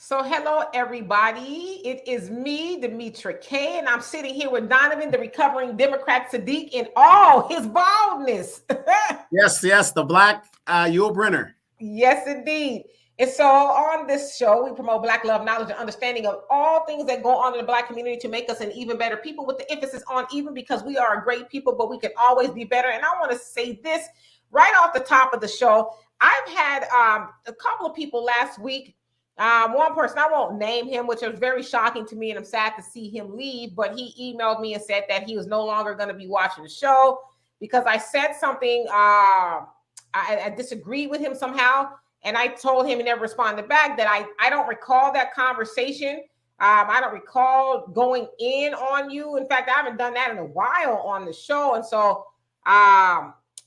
So hello, everybody. It is me, Demetra K, and I'm sitting here with Donovan, the recovering Democrat Saadiq, in all his baldness. Yes, the black Yul Brynner. Yes, indeed. And so on this show, we promote Black love, knowledge, and understanding of all things that go on in the Black community to make us an even better people, with the emphasis on even, because we are a great people, but we can always be better. And I want to say this right off the top of the show. I've had a couple of people last week. One person, I won't name him, which was very shocking to me, and I'm sad to see him leave, but he emailed me and said that he was no longer going to be watching the show because I said something, I disagreed with him somehow, and I told him, and never responded back, that I don't recall that conversation. I don't recall going in on you. In fact, I haven't done that in a while on the show, and so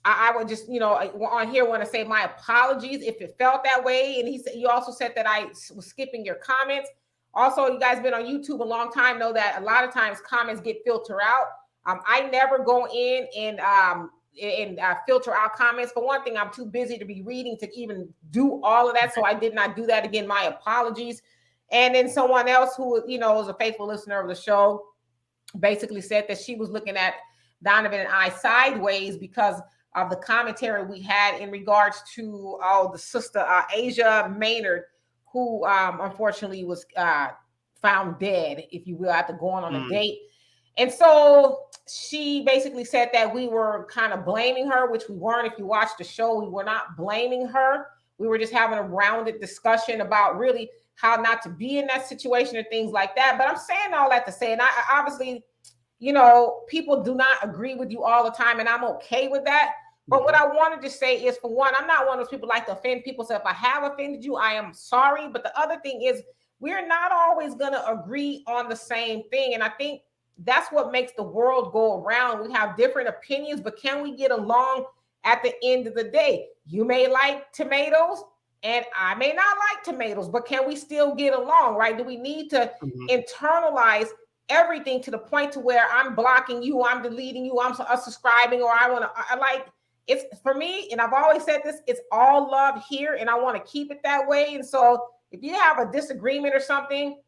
I would just, on here want to say my apologies if it felt that way. And he said, you also said that I was skipping your comments. Also, you guys been on YouTube a long time, know that a lot of times comments get filtered out. I never go in and filter out comments. For one thing, I'm too busy to be reading to even do all of that. So I did not do that. Again, my apologies. And then someone else who, is a faithful listener of the show basically said that she was looking at Donovan and I sideways because of the commentary we had in regards to the sister Asia Maynard, who unfortunately was found dead, if you will, after going on a date. And so she basically said that we were kind of blaming her, which we weren't. If you watch the show, we were not blaming her. We were just having a rounded discussion about really how not to be in that situation and things like that. But I'm saying all that to say, and I obviously, people do not agree with you all the time, and I'm okay with that. But what I wanted to say is, for one, I'm not one of those people like to offend people. So if I have offended you, I am sorry. But the other thing is, we're not always going to agree on the same thing. And I think that's what makes the world go around. We have different opinions, but can we get along at the end of the day? You may like tomatoes and I may not like tomatoes, but can we still get along, right? Do we need to internalize everything to the point to where I'm blocking you, I'm deleting you, I'm unsubscribing, or I like, it's for me, and I've always said this, it's all love here, and I want to keep it that way. And so if you have a disagreement or something,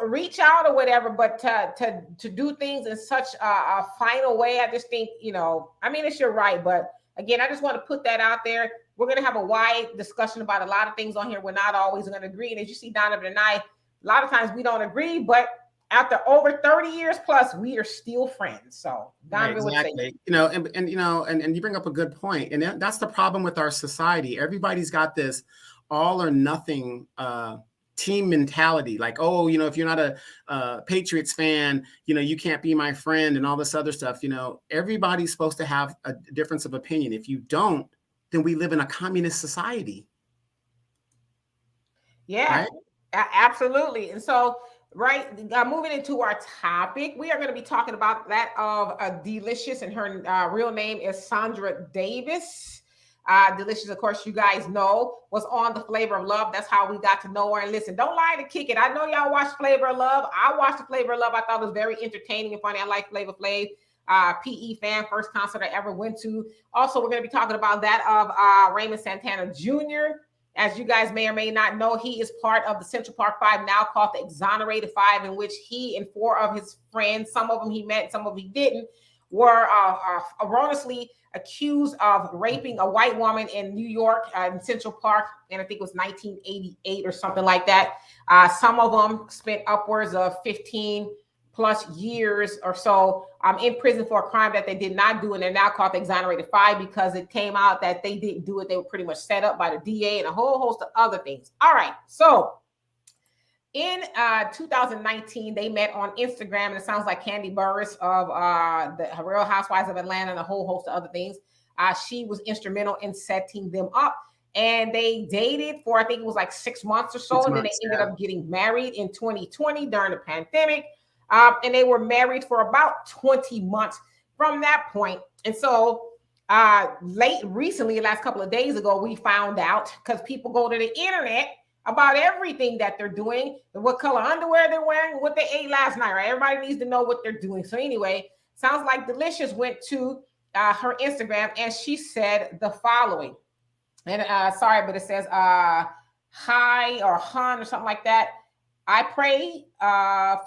reach out or whatever, but to do things in such a final way, I just think, it's your right. But again, I just want to put that out there. We're going to have a wide discussion about a lot of things on here. We're not always going to agree. And as you see, Donovan and I, a lot of times we don't agree, but after over 30 years plus, we are still friends. So Donovan would say, and you bring up a good point. And that's the problem with our society. Everybody's got this all or nothing team mentality. Like, if you're not a Patriots fan, you can't be my friend and all this other stuff. Everybody's supposed to have a difference of opinion. If you don't, then we live in a communist society. Yeah, right? Absolutely. And so, moving into our topic, we are going to be talking about that of Deelishis, and her real name is Sandra Davis. Deelishis, of course, you guys know, was on The Flavor of Love. That's how we got to know her. And listen, don't lie to kick it. I know y'all watched Flavor of Love. I watched The Flavor of Love. I thought it was very entertaining and funny. I like Flavor Flav. PE fan, first concert I ever went to. Also, we're going to be talking about that of Raymond Santana Jr. As you guys may or may not know, he is part of the Central Park Five, now called the Exonerated Five, in which he and four of his friends, some of them he met, some of them he didn't, were erroneously accused of raping a white woman in New York, in Central Park, and I think it was 1988 or something like that. Some of them spent upwards of 15 plus years or so in prison for a crime that they did not do, and they're now called the Exonerated Five because it came out that they didn't do it. They were pretty much set up by the DA and a whole host of other things. All right, so in 2019, they met on Instagram, and it sounds like Candy Burris of the Real Housewives of Atlanta and a whole host of other things. She was instrumental in setting them up, and they dated for, I think it was like 6 months or so, and then they ended up getting married in 2020 during the pandemic. And they were married for about 20 months from that point. And so recently, last couple of days ago, we found out, because people go to the internet about everything that they're doing, and what color underwear they're wearing, what they ate last night, right? Everybody needs to know what they're doing. So anyway, sounds like Deelishis went to her Instagram, and she said the following. And sorry, but it says, Hi or hun or something like that. I pray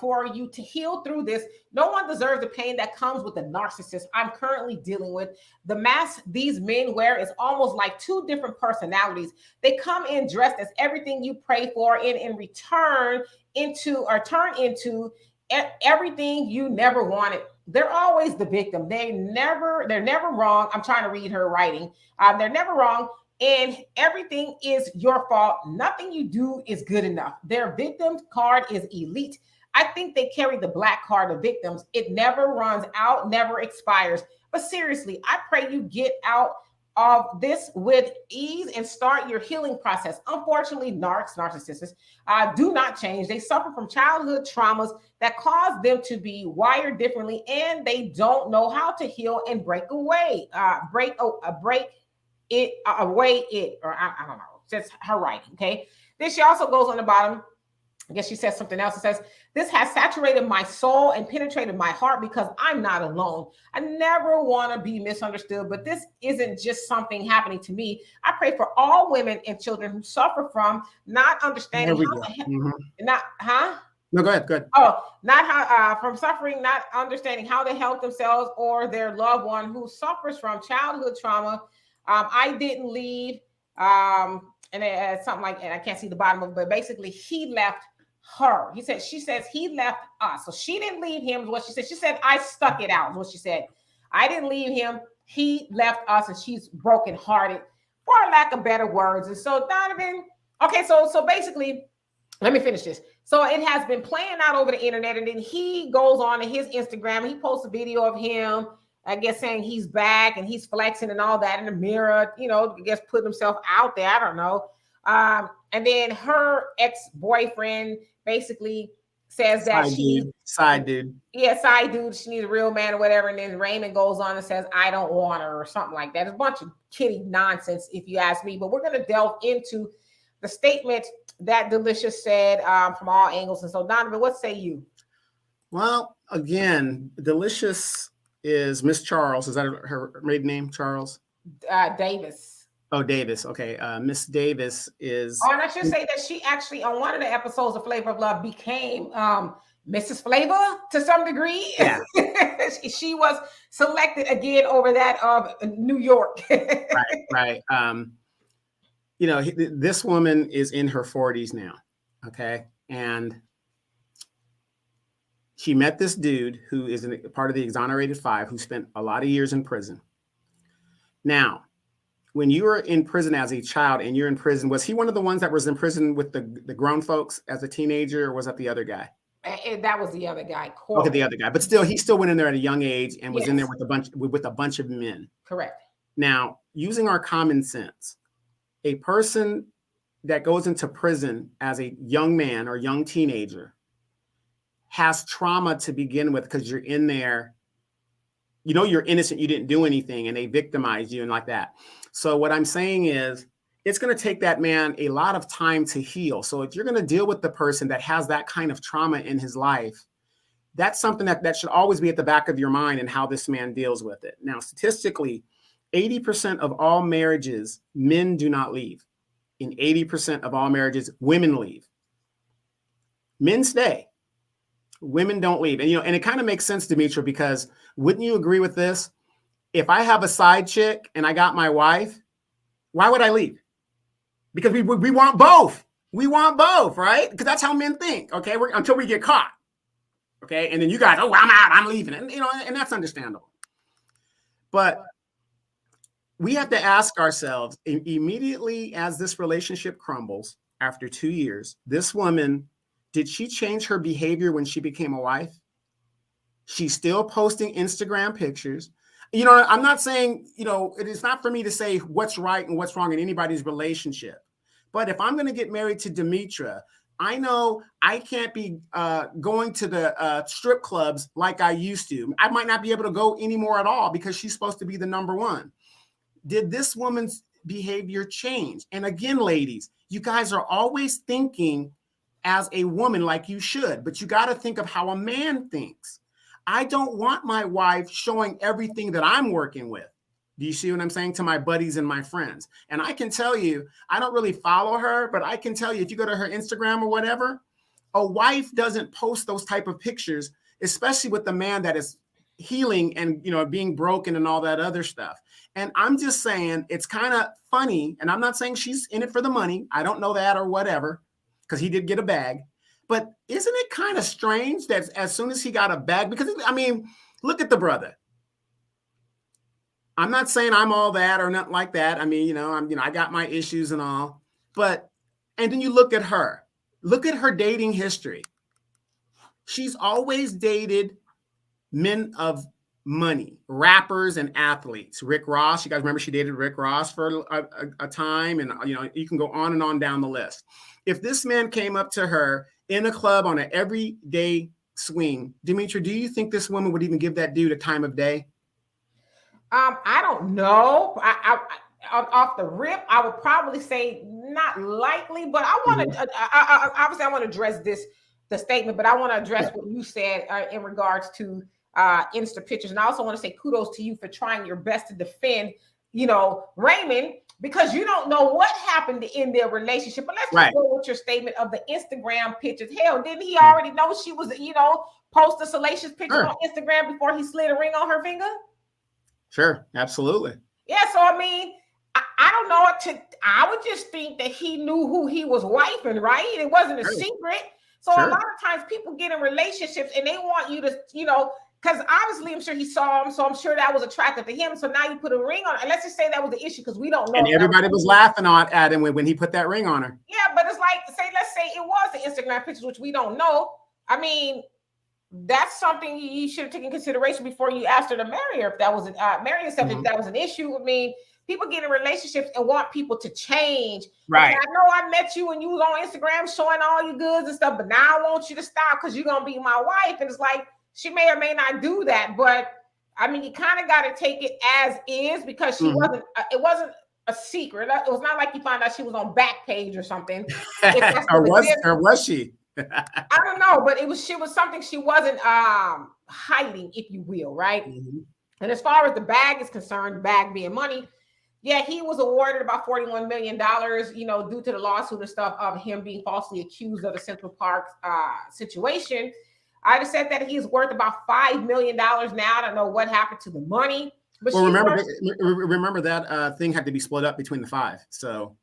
for you to heal through this. No one deserves the pain that comes with the narcissist I'm currently dealing with. The mask these men wear is almost like two different personalities. They come in dressed as everything you pray for, and in return into or turn into everything you never wanted. They're always the victim. They're never wrong. I'm trying to read her writing. They're never wrong, and everything is your fault. Nothing you do is good enough. Their victim card is elite. I think they carry the black card of victims. It never runs out, never expires. But seriously, I pray you get out of this with ease and start your healing process. Unfortunately, narcissists do not change. They suffer from childhood traumas that cause them to be wired differently, and they don't know how to heal and break it away it, or I don't know, just her writing. Okay, then she also goes on the bottom. I guess she says something else. It says, this has saturated my soul and penetrated my heart because I'm not alone. I never want to be misunderstood, but this isn't just something happening to me. I pray for all women and children who suffer from not understanding not No, go ahead. Go ahead. Oh, not how from suffering, not understanding how to help themselves or their loved one who suffers from childhood trauma. I didn't leave. And it, something like, and I can't see the bottom of it, but basically he left her. She says he left us. So she didn't leave him, is what she said. She said, I stuck it out, is what she said. I didn't leave him. He left us, and she's brokenhearted, for lack of better words. And so Donovan, okay, so basically, let me finish this. So it has been playing out over the internet, and then he goes on to his Instagram. He posts a video of him, I guess, saying he's back and he's flexing and all that in the mirror, I guess putting himself out there. I don't know. And then her ex-boyfriend basically says that side dude. Yeah, side dude. She needs a real man or whatever. And then Raymond goes on and says, I don't want her or something like that. It's a bunch of kiddie nonsense, if you ask me. But we're going to delve into the statement that Deelishis said from all angles. And so, Donovan, what say you? Well, again, Deelishis is Miss Charles. Is that her maiden name, Charles? Davis. Oh, Davis. Okay. Miss Davis is. Oh, and I should say that she actually, on one of the episodes of Flavor of Love, became Mrs. Flavor to some degree. Yeah. She was selected again over that of New York. Right. This woman is in her 40s now. Okay. And she met this dude who is a part of the exonerated five, who spent a lot of years in prison. Now, when you were in prison as a child and you're in prison, was he one of the ones that was in prison with the grown folks as a teenager, or was that the other guy? That was the other guy. Okay, the other guy. But still, he still went in there at a young age and was in there with a bunch of men. Correct. Now, using our common sense, a person that goes into prison as a young man or young teenager has trauma to begin with, because you're in there, you're innocent, you didn't do anything, and they victimize you and like that. So what I'm saying is, it's going to take that man a lot of time to heal. So if you're going to deal with the person that has that kind of trauma in his life, that's something that should always be at the back of your mind, and how this man deals with it. Now, statistically, 80% of all marriages, men do not leave. In 80% of all marriages, women leave. Men stay. Women don't leave. And, and it kind of makes sense, Demetra, because wouldn't you agree with this? If I have a side chick and I got my wife, why would I leave? Because we want both. We want both, right? Because that's how men think, okay? Until we get caught, okay? And then you guys, oh, I'm out, I'm leaving. And, and that's understandable. But we have to ask ourselves, immediately as this relationship crumbles after 2 years, this woman, did she change her behavior when she became a wife? She's still posting Instagram pictures. I'm not saying, it is not for me to say what's right and what's wrong in anybody's relationship. But if I'm going to get married to Demetra, I know I can't be going to the strip clubs like I used to. I might not be able to go anymore at all because she's supposed to be the number one. Did this woman's behavior change? And again, ladies, you guys are always thinking as a woman like you should, but you got to think of how a man thinks. I don't want my wife showing everything that I'm working with. Do you see what I'm saying? To my buddies and my friends. And I can tell you, I don't really follow her, but I can tell you, if you go to her Instagram or whatever, a wife doesn't post those type of pictures, especially with the man that is healing and, you know, being broken and all that other stuff. And I'm just saying, it's kind of funny. And I'm not saying she's in it for the money. I don't know that or whatever, because he did get a bag. But isn't it kind of strange that as soon as he got a bag, because I mean, look at the brother. I'm not saying I'm all that or not like that. I mean, I got my issues and all, but, and then you look at her dating history. She's always dated men of money, rappers and athletes. Rick Ross, you guys remember she dated Rick Ross for a time, and you can go on and on down the list. If this man came up to her in a club on an everyday swing, Demetria, do you think this woman would even give that dude a time of day? I don't know. I off the rip, I would probably say not likely, but I want to obviously I want to address the statement, but I want to address what you said in regards to Insta pictures, and I also want to say kudos to you for trying your best to defend, Raymond, because you don't know what happened in their relationship. But let's just go with your statement of the Instagram pictures. Hell, didn't he already know she was, post a salacious picture on Instagram before he slid a ring on her finger? Sure, absolutely. Yeah, so I mean, I don't know. I would just think that he knew who he was wifing, right? It wasn't a secret. So a lot of times people get in relationships and they want you to, because obviously I'm sure he saw him, so I'm sure that was attractive to him. So now you put a ring on it. And let's just say that was the issue because we don't know. And everybody was laughing at him when he put that ring on her. Yeah, but it's like, let's say it was the Instagram pictures, which we don't know. I mean, that's something you should have taken consideration before you asked her to marry her. If that was marrying yourself, if that was an issue. I mean, people get in relationships and want people to change. Right. Okay, I know I met you and you was on Instagram showing all your goods and stuff, but now I want you to stop because you're gonna be my wife. And it's like she may or may not do that, but I mean, you kind of got to take it as is because she wasn't. It wasn't a secret. It was not like you found out she was on Backpage or something. or was she? I don't know, but she was something she wasn't hiding, if you will, right? And as far as the bag is concerned, the bag being money, yeah, he was awarded about $41 million, due to the lawsuit and stuff of him being falsely accused of the Central Park situation. I just said that he's worth about $5 million now. I don't know what happened to the money. But well, remember that thing had to be split up between the five. So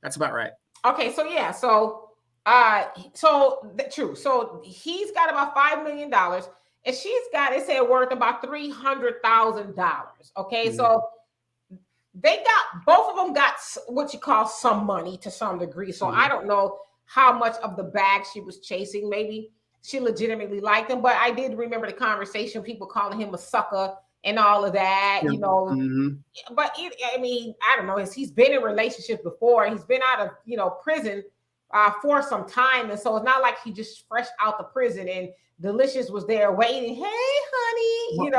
that's about right. Okay, so yeah, true. So he's got about $5 million, and she's got, it said, worth about $300,000. Okay, so both of them got what you call some money to some degree. So I don't know how much of the bag she was chasing. Maybe she legitimately liked him, but I did remember the conversation, people calling him a sucker and all of that, But I mean, I don't know. He's been in relationships before. He's been out of prison for some time, and so it's not like he just fresh out the prison and Deelishis was there waiting. Hey, honey,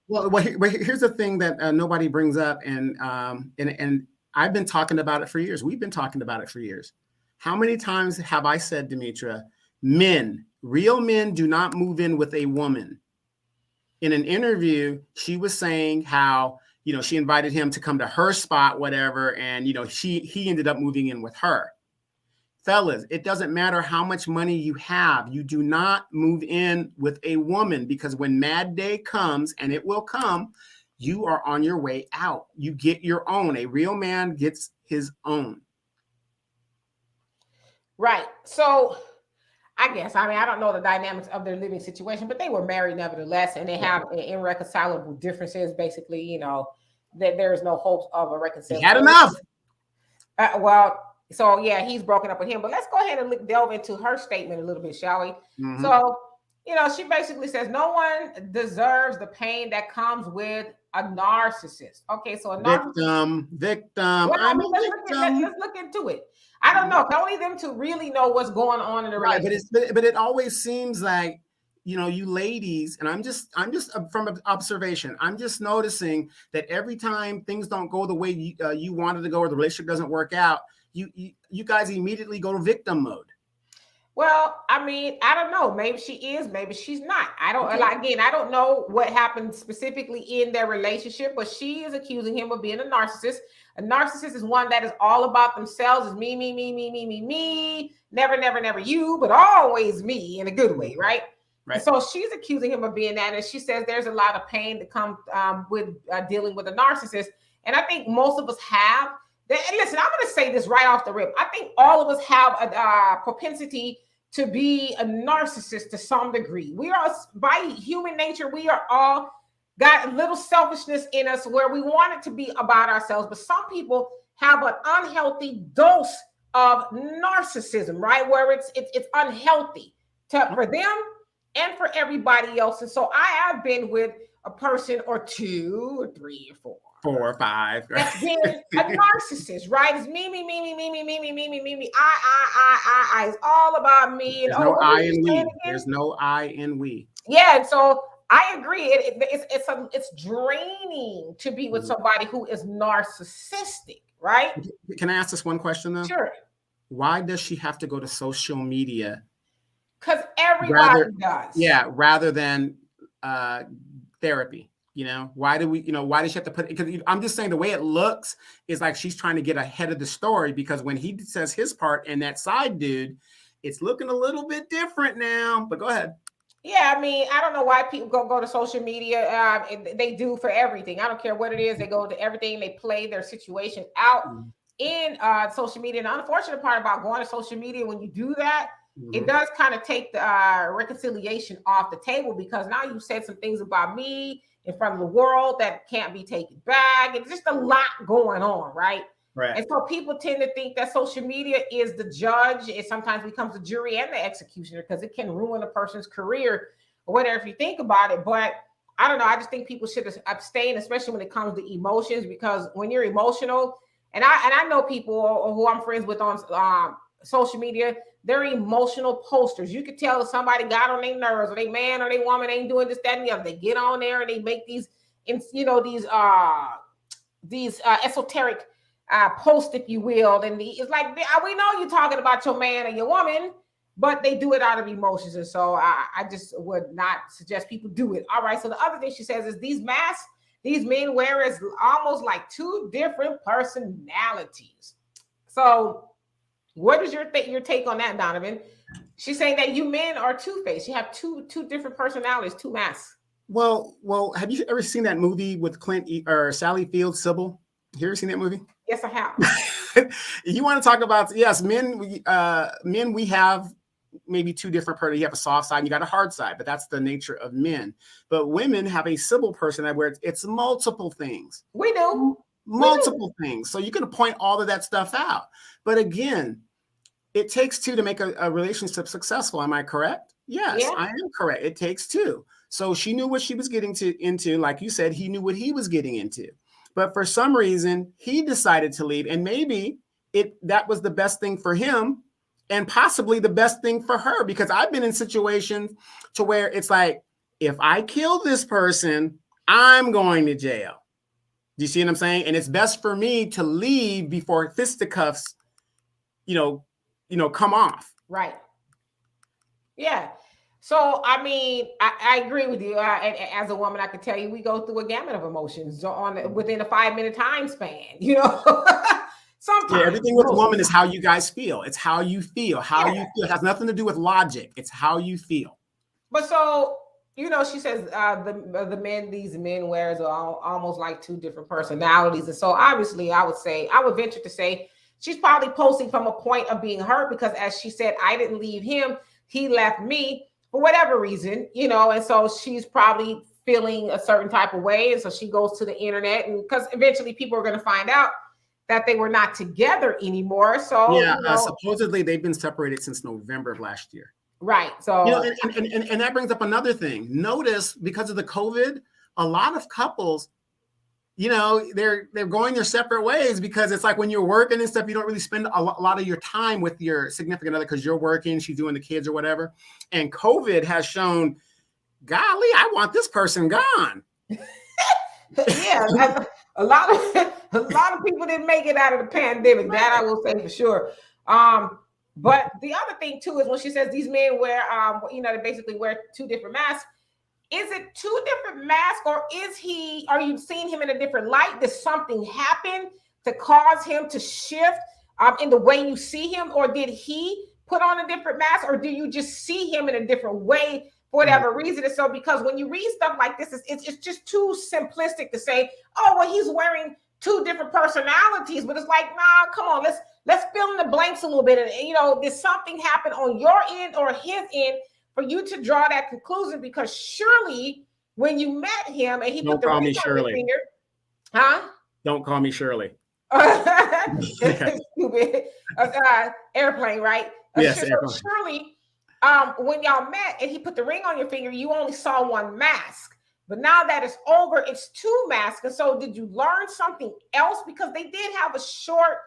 Well, here's the thing that nobody brings up, and I've been talking about it for years. We've been talking about it for years. How many times have I said, Demetria, real men do not move in with a woman? In an interview, she was saying how, she invited him to come to her spot, whatever. And, he ended up moving in with her. Fellas, it doesn't matter how much money you have. You do not move in with a woman because when mad day comes, and it will come, you are on your way out. You get your own. A real man gets his own. Right. So I guess, I don't know the dynamics of their living situation, but they were married nevertheless, and they have irreconcilable differences. Basically, that there's no hopes of a reconciliation. He had enough. So yeah, he's broken up with him. But let's go ahead and delve into her statement a little bit, shall we? So, she basically says no one deserves the pain that comes with a narcissist. Okay, so a victim. Well, let's look into it. I don't know. Only them to really know what's going on in the relationship. But it always seems like, you ladies, and I'm just from observation, I'm just noticing that every time things don't go the way you wanted to go, or the relationship doesn't work out, you guys immediately go to victim mode. Well, I mean, I don't know. Maybe she is, maybe she's not. I don't, Okay. like, again, I don't know what happened specifically in their relationship, but she is accusing him of being a narcissist. A narcissist is one that is all about themselves, is me, me, me, me, me, me, me, never, never, never you, but always me in a good way, right? And Right. so she's accusing him of being that. And she says there's a lot of pain that comes with dealing with a narcissist. And I think most of us have. Listen, I'm going to say this right off the rip. I think all of us have a propensity to be a narcissist to some degree. We are, by human nature, we are all got a little selfishness in us where we want it to be about ourselves. But some people have an unhealthy dose of narcissism, right? Where it's unhealthy for them and for everybody else. And so I have been with a person or two or three or four. 4 or 5. That's being a narcissist, right? It's me, me, me, me, me, me, me, me, me, me, me, me. I. It's all about me. And There's no I in we. There's no I in we. Yeah, and so I agree. It's draining to be with somebody who is narcissistic, right? Can I ask this one question though? Sure. Why does she have to go to social media? Because everybody does. Yeah, rather than therapy. Why does she have to put it? Because I'm just saying the way it looks is like she's trying to get ahead of the story, because when he says his part and that side dude, it's looking a little bit different now. But go ahead. Yeah, I mean, I don't know why people go to social media. They do for everything. I don't care what it is. They go to everything. They play their situation out in social media. And the unfortunate part about going to social media, when you do that, it does kind of take the reconciliation off the table, because now you said some things about me in front of the world that can't be taken back. It's just a lot going on, right? Right. And so people tend to think that social media is the judge. It sometimes becomes the jury and the executioner, because it can ruin a person's career or whatever if you think about it. But I don't know. I just think people should abstain, especially when it comes to emotions, because when you're emotional, and I know people who I'm friends with on social media, they're emotional posters. You could tell if somebody got on their nerves, or they man or they woman ain't doing this, that, and the other. They get on there and they make these esoteric post, if you will. And it's like, we know you're talking about your man or your woman, but they do it out of emotions. And so I just would not suggest people do it. All right. So the other thing she says is these masks these men wear is almost like two different personalities. So what is your take on that, Donovan? She's saying that you men are two-faced. You have two different personalities, two masks. Well, have you ever seen that movie with or Sally Field, Sybil? Have you ever seen that movie? Yes, I have. You want to talk about, yes, men, we have maybe two different personalities. You have a soft side and you got a hard side, but that's the nature of men. But women have a Sybil personality where it's multiple things. We do. Multiple things. So you can point all of that stuff out. But again, it takes two to make a relationship successful. Am I correct? Yes, yeah. I am correct. It takes two. So she knew what she was getting into. Like you said, he knew what he was getting into. But for some reason, he decided to leave. And maybe that was the best thing for him and possibly the best thing for her. Because I've been in situations to where it's like, if I kill this person, I'm going to jail. Do you see what I'm saying? And it's best for me to leave before fisticuffs, come off. Right. Yeah. So, I mean, I agree with you. And as a woman, I can tell you, we go through a gamut of emotions within a 5-minute time span, Sometimes. Yeah, everything with a woman is how you guys feel. It's how you feel. How you feel. It has nothing to do with logic. It's how you feel. But so, she says these men wears are almost like two different personalities. And so obviously I would venture to say she's probably posting from a point of being hurt, because as she said, I didn't leave him. He left me for whatever reason, and so she's probably feeling a certain type of way. And so she goes to the internet, and because eventually people are going to find out that they were not together anymore. So yeah, supposedly they've been separated since November of last year. Right. So and that brings up another thing. Notice, because of the COVID, a lot of couples, they're going their separate ways, because it's like when you're working and stuff, you don't really spend a lot of your time with your significant other because you're working, she's doing the kids or whatever. And COVID has shown, golly, I want this person gone. Yeah, a lot of people didn't make it out of the pandemic. That I will say for sure. But the other thing too is when she says these men wear, they basically wear two different masks. Is it two different masks, or are you seeing him in a different light? Did something happen to cause him to shift in the way you see him, or did he put on a different mask, or do you just see him in a different way for whatever reason? And so, because when you read stuff like this, it's just too simplistic to say, oh, well, he's wearing two different personalities, but it's like, nah, come on, let's fill in the blanks a little bit. And did something happen on your end or his end for you to draw that conclusion? Because surely when you met him and he put the ring on your finger, huh? Don't call me Shirley. Stupid. Airplane, right? Yes, surely, when y'all met and he put the ring on your finger, you only saw one mask. But now that it's over, it's two masks. And so did you learn something else? Because they did have a short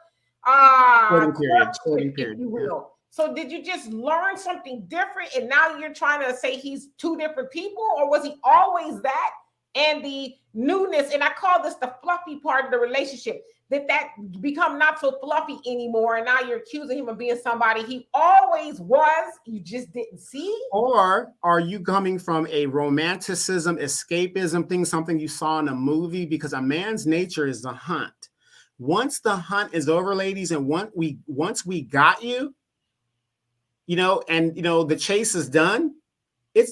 period, if you will. Yeah. So did you just learn something different and now you're trying to say he's two different people? Or was he always that? And the newness, and I call this the fluffy part of the relationship, that become not so fluffy anymore, and now you're accusing him of being somebody he always was, you just didn't see? Or are you coming from a romanticism, escapism thing, something you saw in a movie? Because a man's nature is the hunt. Once the hunt is over, ladies, and once we got you, and the chase is done,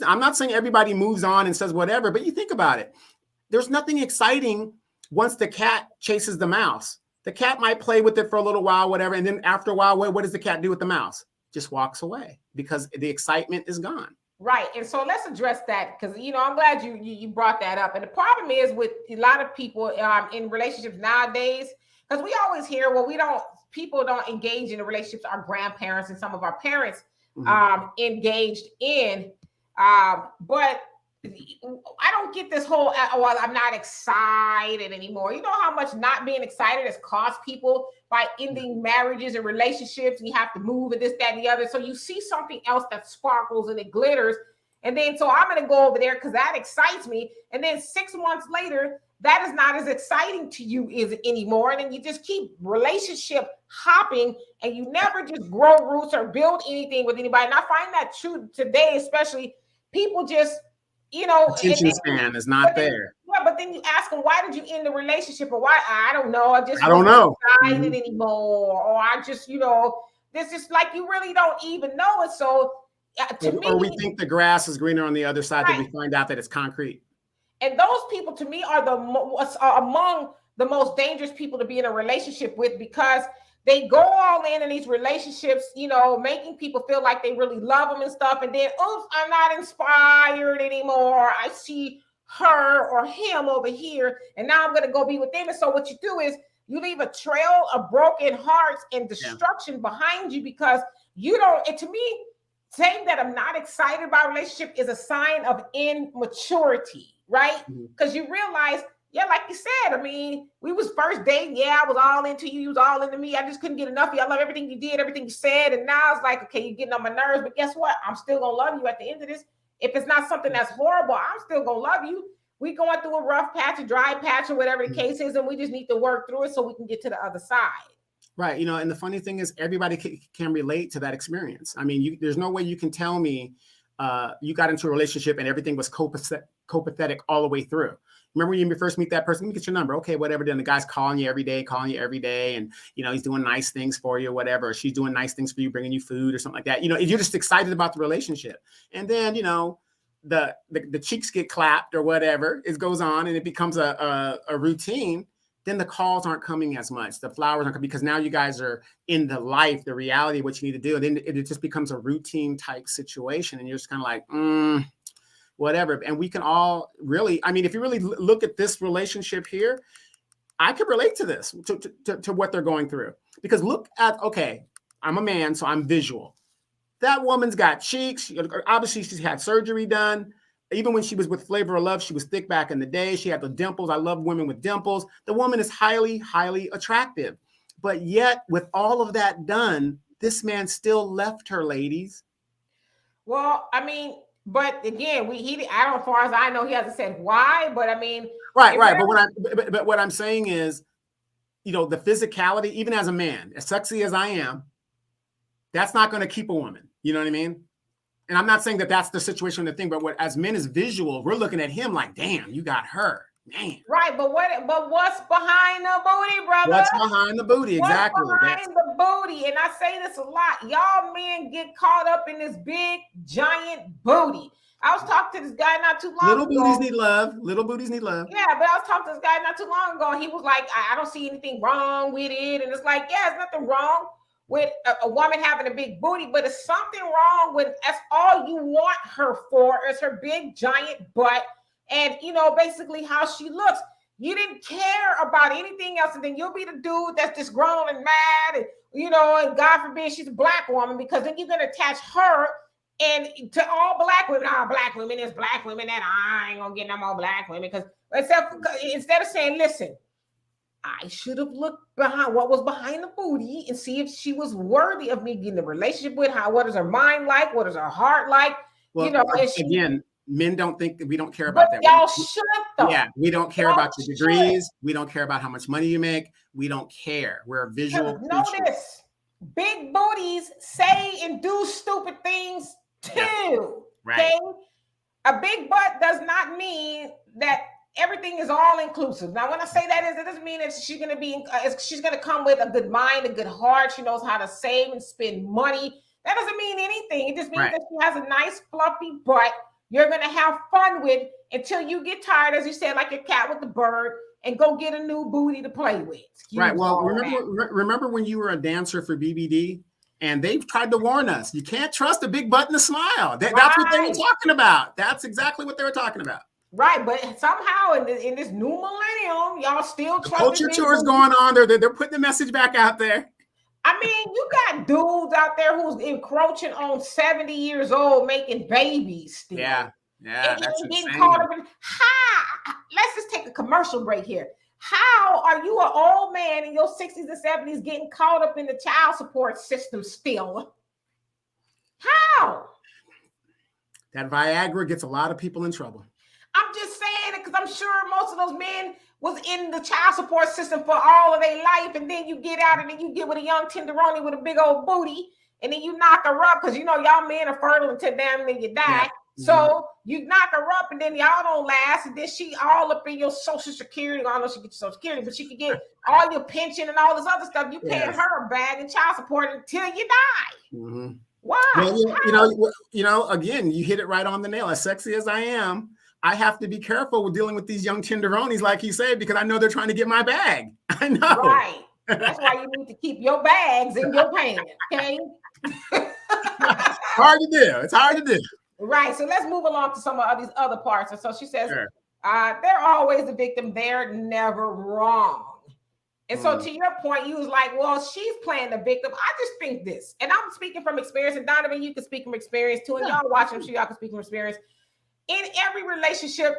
I'm not saying everybody moves on and says whatever, but you think about it. There's nothing exciting once the cat chases the mouse. The cat might play with it for a little while, whatever. And then after a while, what does the cat do with the mouse? Just walks away because the excitement is gone. Right. And so let's address that because, I'm glad you brought that up. And the problem is with a lot of people in relationships nowadays, because we always hear, well, people don't engage in the relationships our grandparents and some of our parents engaged in. But I don't get this whole, well, I'm not excited anymore. You know how much not being excited has cost people by ending marriages and relationships, and you have to move and this, that, and the other. So you see something else that sparkles and it glitters. And then, so I'm going to go over there because that excites me. And then 6 months later, that is not as exciting to you anymore. And then you just keep relationship hopping and you never just grow roots or build anything with anybody. And I find that true today, especially people just, attention span is not there. Yeah, but then you ask them, why did you end the relationship? Or why? I don't know. I don't know. Excited anymore. Or I just, this is like you really don't even know it. So to me, or we think the grass is greener on the other side, right, that we find out that it's concrete. And those people, to me, are among the most dangerous people to be in a relationship with, because they go all in these relationships, making people feel like they really love them and stuff. And then, oops, I'm not inspired anymore. I see her or him over here, and now I'm going to go be with them. And so what you do is you leave a trail of broken hearts and destruction behind you because you don't. And to me, saying that I'm not excited about a relationship is a sign of immaturity, right? Because you realize, yeah, like you said, I mean, we was first dating. Yeah, I was all into you. You was all into me. I just couldn't get enough of you. I love everything you did, everything you said. And now it's like, okay, you're getting on my nerves. But guess what? I'm still going to love you at the end of this. If it's not something that's horrible, I'm still going to love you. We going through a rough patch, a dry patch, or whatever the case is. And we just need to work through it so we can get to the other side. Right. And the funny thing is everybody can relate to that experience. I mean, there's no way you can tell me you got into a relationship and everything was copacetic all the way through. Remember when you first meet that person, let me get your number. Okay, whatever. Then the guy's calling you every day. And, he's doing nice things for you, whatever. Or she's doing nice things for you, bringing you food or something like that. You're just excited about the relationship. And then, the cheeks get clapped or whatever. It goes on and it becomes a routine. Then the calls aren't coming as much. The flowers aren't coming because now you guys are in the life, the reality of what you need to do. And then it just becomes a routine type situation. And you're just kind of like, whatever. And we can all really, I mean, if you really look at this relationship here, I could relate to this, to what they're going through. Because look at, okay, I'm a man, so I'm visual. That woman's got cheeks. Obviously, she's had surgery done. Even when she was with Flavor of Love, she was thick back in the day. She had the dimples. I love women with dimples. The woman is highly, highly attractive. But yet, with all of that done, this man still left her, ladies. Well, I mean, but again, I don't, as far as I know, he hasn't said why, but I mean. Right. But what I'm saying is, the physicality, even as a man, as sexy as I am, that's not going to keep a woman. You know what I mean? And I'm not saying that that's the situation, the thing, but what, as men is visual, we're looking at him like, damn, you got her. Man. Right, but what's behind the booty, brother? What's behind the booty? Exactly. What's behind the booty? And I say this a lot. Y'all men get caught up in this big, giant booty. I was talking to this guy not too long ago. Little booties need love. Little booties need love. Yeah, but I was talking to this guy not too long ago, and he was like, I don't see anything wrong with it. And it's like, yeah, there's nothing wrong with a woman having a big booty, but it's something wrong when that's all you want her for is her big, giant butt. And, you know, basically how she looks. You didn't care about anything else. And then you'll be the dude that's just grown and mad. And, you know, and God forbid she's a black woman, because then you're going to attach her and to all black women. Black women is black women, and I ain't going to get no more black women. Because instead of saying, listen, I should have looked behind what was behind the booty and see if she was worthy of me getting a relationship with her. What is her mind like? What is her heart like? Well, you know, again, men don't think that we don't care about that. Y'all should though. Yeah, we don't care about your degrees. We don't care about how much money you make. We don't care. We're a visual. Notice, big booties say and do stupid things too. Yeah. Right. Okay? A big butt does not mean that everything is all inclusive. Now, when I say that, it doesn't mean that she's going to be. She's going to come with a good mind, a good heart. She knows how to save and spend money. That doesn't mean anything. It just means that she has a nice fluffy butt. You're going to have fun with until you get tired, as you said, like your cat with the bird, and go get a new booty to play with. Right. Well, remember when you were a dancer for BBD, and they've tried to warn us, you can't trust a big butt and a smile. That's what they were talking about. That's exactly what they were talking about. Right. But somehow in this new millennium, y'all still the culture tour is going on. They're putting the message back out there. I mean, you got dudes out there who's encroaching on 70 years old, making babies still. Yeah, and getting caught up in. Let's just take a commercial break here. How are you an old man in your 60s and 70s getting caught up in the child support system still? How? That Viagra gets a lot of people in trouble. I'm just saying it because I'm sure most of those men was in the child support system for all of their life, and then you get out and then you get with a young tenderoni with a big old booty, and then you knock her up because you know y'all men are fertile until damn near you die. Yeah. So you knock her up, and then y'all don't last, and then she all up in your Social Security. I don't know if she gets your Social Security, but she can get all your pension and all this other stuff. You paying her a bag in child support until you die. Mm-hmm. Wow. Well, you know, again, you hit it right on the nail. As sexy as I am, I have to be careful with dealing with these young tenderonis, like you said, because I know they're trying to get my bag. I know. Right. That's why you need to keep your bags in your pants, okay? Hard to do. It's hard to do. Right. So let's move along to some of these other parts. And so she says, they're always the victim. They're never wrong. And so to your point, you was like, well, she's playing the victim. I just think this, and I'm speaking from experience, and Donovan, you can speak from experience too, and y'all watching, I'm sure y'all can speak from experience. In every relationship,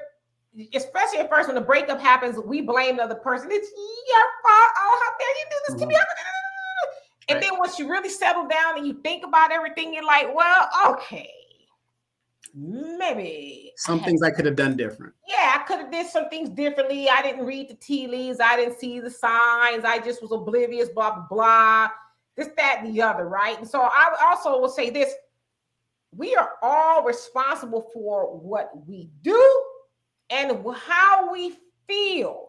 especially at first when the breakup happens, we blame the other person. It's your fault. Oh, how dare you do this to me? And then once you really settle down and you think about everything, you're like, well, okay, maybe some things I could have done different. Yeah, I could have did some things differently. I didn't read the tea leaves. I didn't see the signs. I just was oblivious, blah, blah, blah. This, that, and the other, right? And so I also will say this. We are all responsible for what we do and how we feel.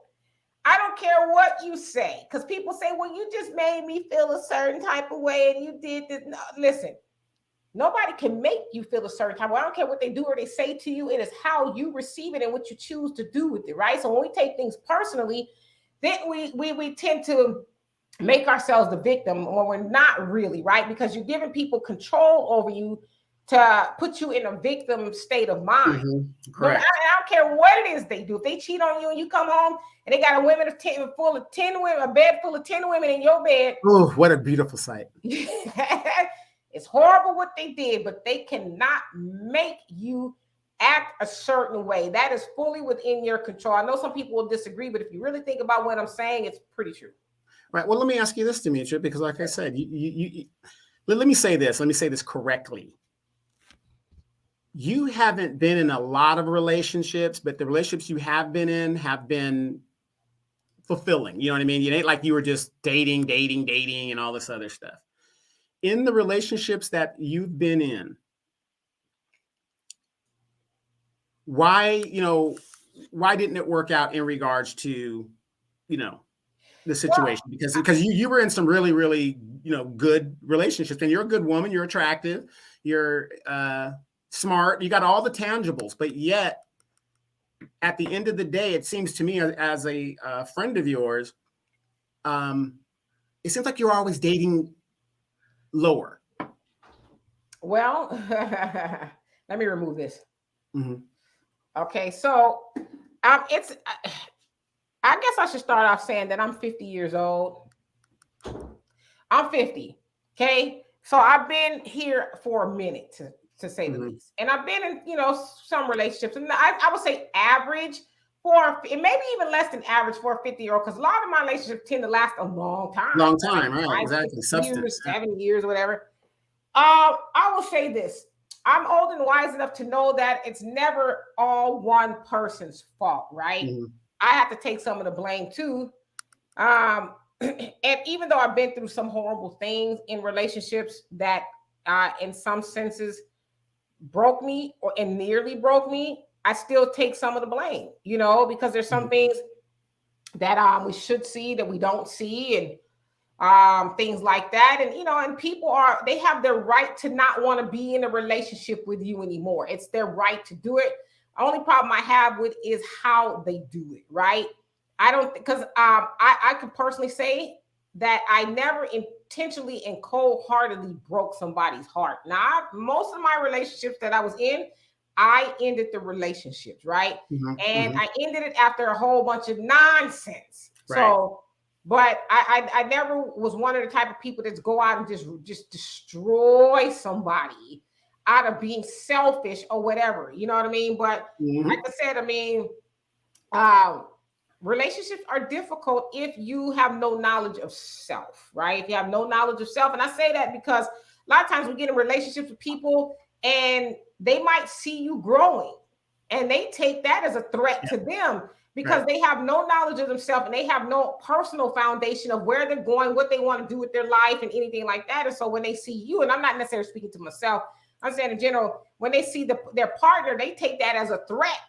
I don't care what you say, because people say, well, you just made me feel a certain type of way and you did this. No, listen, nobody can make you feel a certain type of way. I don't care what they do or they say to you. It is how you receive it and what you choose to do with it, right? So when we take things personally, then we tend to make ourselves the victim when we're not really, right? Because you're giving people control over you to put you in a victim state of mind. Mm-hmm. Correct. I don't care what it is they do. If they cheat on you and you come home and they got a bed full of 10 women in your bed. Oh, what a beautiful sight. It's horrible what they did, but they cannot make you act a certain way. That is fully within your control. I know some people will disagree, but if you really think about what I'm saying, it's pretty true. Right. Well, let me ask you this, Demetria, because like I said, let me say this. Let me say this correctly. You haven't been in a lot of relationships, but the relationships you have been in have been fulfilling. You know what I mean? It ain't like you were just dating, and all this other stuff. in the relationships that you've been in, why didn't it work out in regards to, the situation? Because you were in some really, really, good relationships, and you're a good woman, you're attractive, you're smart, you got all the tangibles, but yet at the end of the day, it seems to me, as a friend of yours, it seems like you're always dating lower. Well, let me remove this. Mm-hmm. Okay, so it's. I guess I should start off saying that I'm 50 years old. I'm 50. Okay, so I've been here for a minute, to say the least, and I've been in some relationships, and I would say average for, and maybe even less than average for a 50-year-old, because a lot of my relationships tend to last a long time. Long time, right? Exactly. Years, 7 years, or whatever. I will say this. I'm old and wise enough to know that it's never all one person's fault, right? Mm-hmm. I have to take some of the blame too. And even though I've been through some horrible things in relationships that in some senses broke me and nearly broke me, I still take some of the blame, because there's some things that we should see that we don't see, and things like that. And and people they have their right to not want to be in a relationship with you anymore. It's their right to do it. The only problem I have with is how they do it, right? I don't, because I could personally say that I never intentionally and cold-heartedly broke somebody's heart. Now, most of my relationships that I was in, I ended the relationships, right? And I ended it after a whole bunch of nonsense. Right. So, but I never was one of the type of people that go out and just destroy somebody out of being selfish or whatever. You know what I mean? But like I said, I mean, relationships are difficult if you have no knowledge of self, right? If you have no knowledge of self. And I say that because a lot of times we get in relationships with people and they might see you growing and they take that as a threat to them, because they have no knowledge of themselves and they have no personal foundation of where they're going, what they want to do with their life and anything like that. And so when they see you, and I'm not necessarily speaking to myself, I'm saying in general, when they see their partner, they take that as a threat.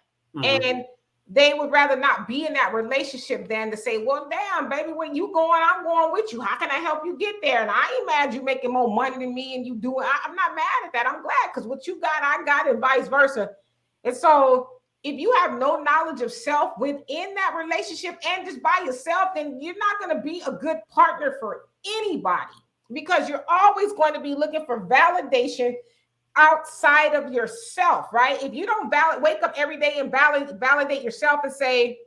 And they would rather not be in that relationship than to say, well, damn, baby, when you going, I'm going with you. How can I help you get there? And I ain't mad you making more money than me and you doing. I'm not mad at that. I'm glad, because what you got, I got, and vice versa. And so if you have no knowledge of self within that relationship and just by yourself, then you're not going to be a good partner for anybody, because you're always going to be looking for validation outside of yourself, right? If you don't wake up every day and validate yourself and say,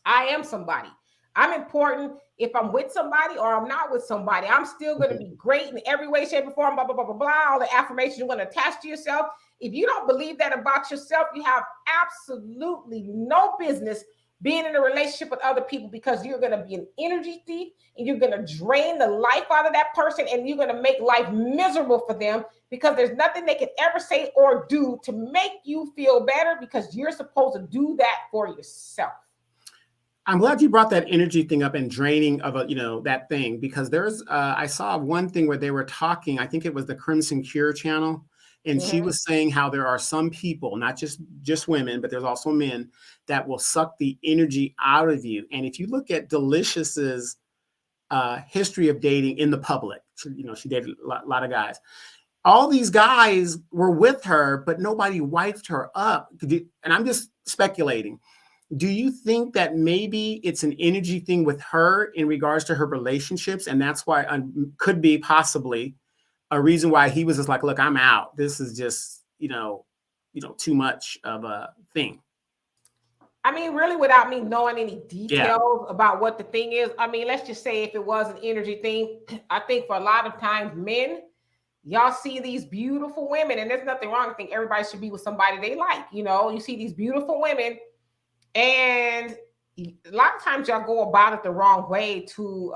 I am somebody, I'm important, if I'm with somebody or I'm not with somebody, I'm still going to be great in every way, shape, or form, blah, blah, blah, blah, blah, all the affirmations you're going to attach to yourself. If you don't believe that about yourself, you have absolutely no business being in a relationship with other people, because you're going to be an energy thief and you're going to drain the life out of that person, and you're going to make life miserable for them, because there's nothing they can ever say or do to make you feel better, because you're supposed to do that for yourself. I'm glad you brought that energy thing up and draining of that thing, because there's I saw one thing where they were talking, I think it was the Crimson Cure channel. And she was saying how there are some people, not just women, but there's also men that will suck the energy out of you. And if you look at Deelishis's history of dating in the public, she dated a lot of guys. All these guys were with her, but nobody wiped her up. And I'm just speculating. Do you think that maybe it's an energy thing with her in regards to her relationships, and that's why could be possibly a reason why he was just like, look, I'm out. This is just, too much of a thing. I mean, really, without me knowing any details about what the thing is, I mean, let's just say if it was an energy thing, I think for a lot of times men, y'all see these beautiful women, and there's nothing wrong. I think everybody should be with somebody they like. You see these beautiful women, and a lot of times y'all go about it the wrong way to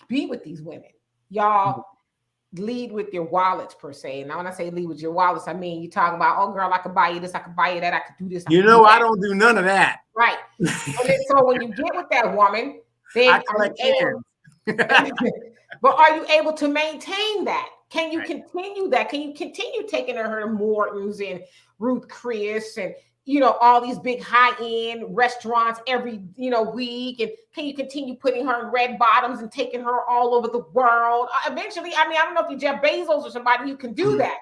be with these women. Y'all lead with your wallets, per se. And when I say lead with your wallets, I mean, you're talking about, oh, girl, I could buy you this, I could buy you that, I could do this. I don't do none of that. Right. And then, so when you get with that woman, then but are you able to maintain that? Can you Right. continue that? Can you continue taking her to Morton's and Ruth Chris and all these big high-end restaurants every week? And can you continue putting her in red bottoms and taking her all over the world? Eventually, I don't know if you're Jeff Bezos or somebody, you can do that.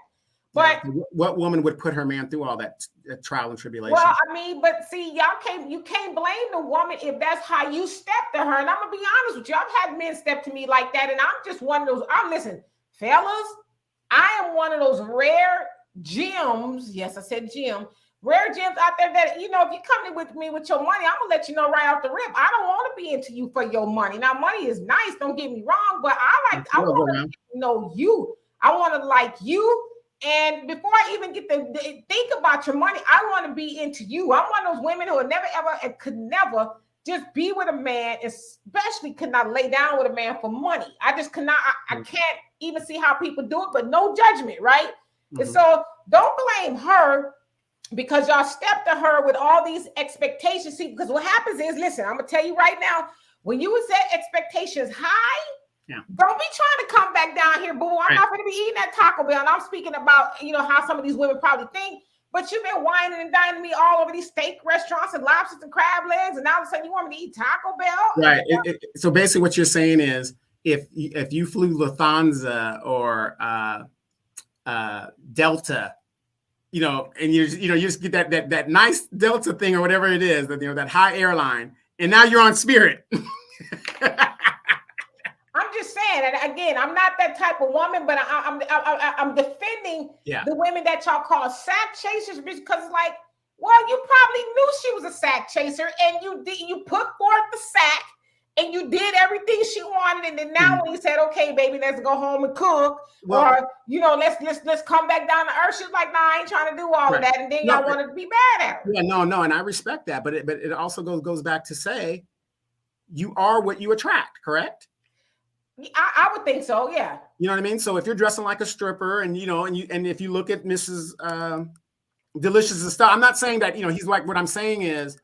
But what woman would put her man through all that trial and tribulation? Well, but see, you can't blame the woman if that's how you step to her. And I'm gonna be honest with you, I've had men step to me like that, and I'm just one of those. Listen, fellas, I am one of those rare gems. Yes, I said gem. Rare gems out there that if you come in with me with your money, I'm gonna let you know right off the rip. I don't want to be into you for your money. Now, money is nice, don't get me wrong, but I want to know you. I want to like you. And before I even get to think about your money, I want to be into you. I'm one of those women who never, ever, and could never just be with a man, especially could not lay down with a man for money. I just cannot, I can't even see how people do it, but no judgment, right? Mm-hmm. And so don't blame her because y'all stepped to her with all these expectations. See, because what happens is, listen, I'm going to tell you right now, when you set expectations high, don't be trying to come back down here, boo. I'm not going to be eating that Taco Bell. And I'm speaking about, how some of these women probably think, but you've been whining and dining me all over these steak restaurants and lobsters and crab legs. And all of a sudden you want me to eat Taco Bell? Right. So basically what you're saying is if you flew Lufthansa or Delta, and you just get that nice Delta thing or whatever it is, that high airline, and now you're on Spirit. I'm just saying, and again, I'm not that type of woman, but I'm defending the women that y'all call sack chasers because it's like, well, you probably knew she was a sack chaser, and you put forth the sack, and you did everything she wanted, and then now when you said, okay, baby, let's go home and cook, or let's come back down to earth, she's like, nah, I ain't trying to do all of that, and then y'all wanted to be mad at her. Yeah, no, and I respect that, but it also goes back to say, you are what you attract, correct? I would think so, yeah. You know what I mean? So if you're dressing like a stripper, and if you look at Mrs. Deelishis stuff, I'm not saying that he's like. What I'm saying is,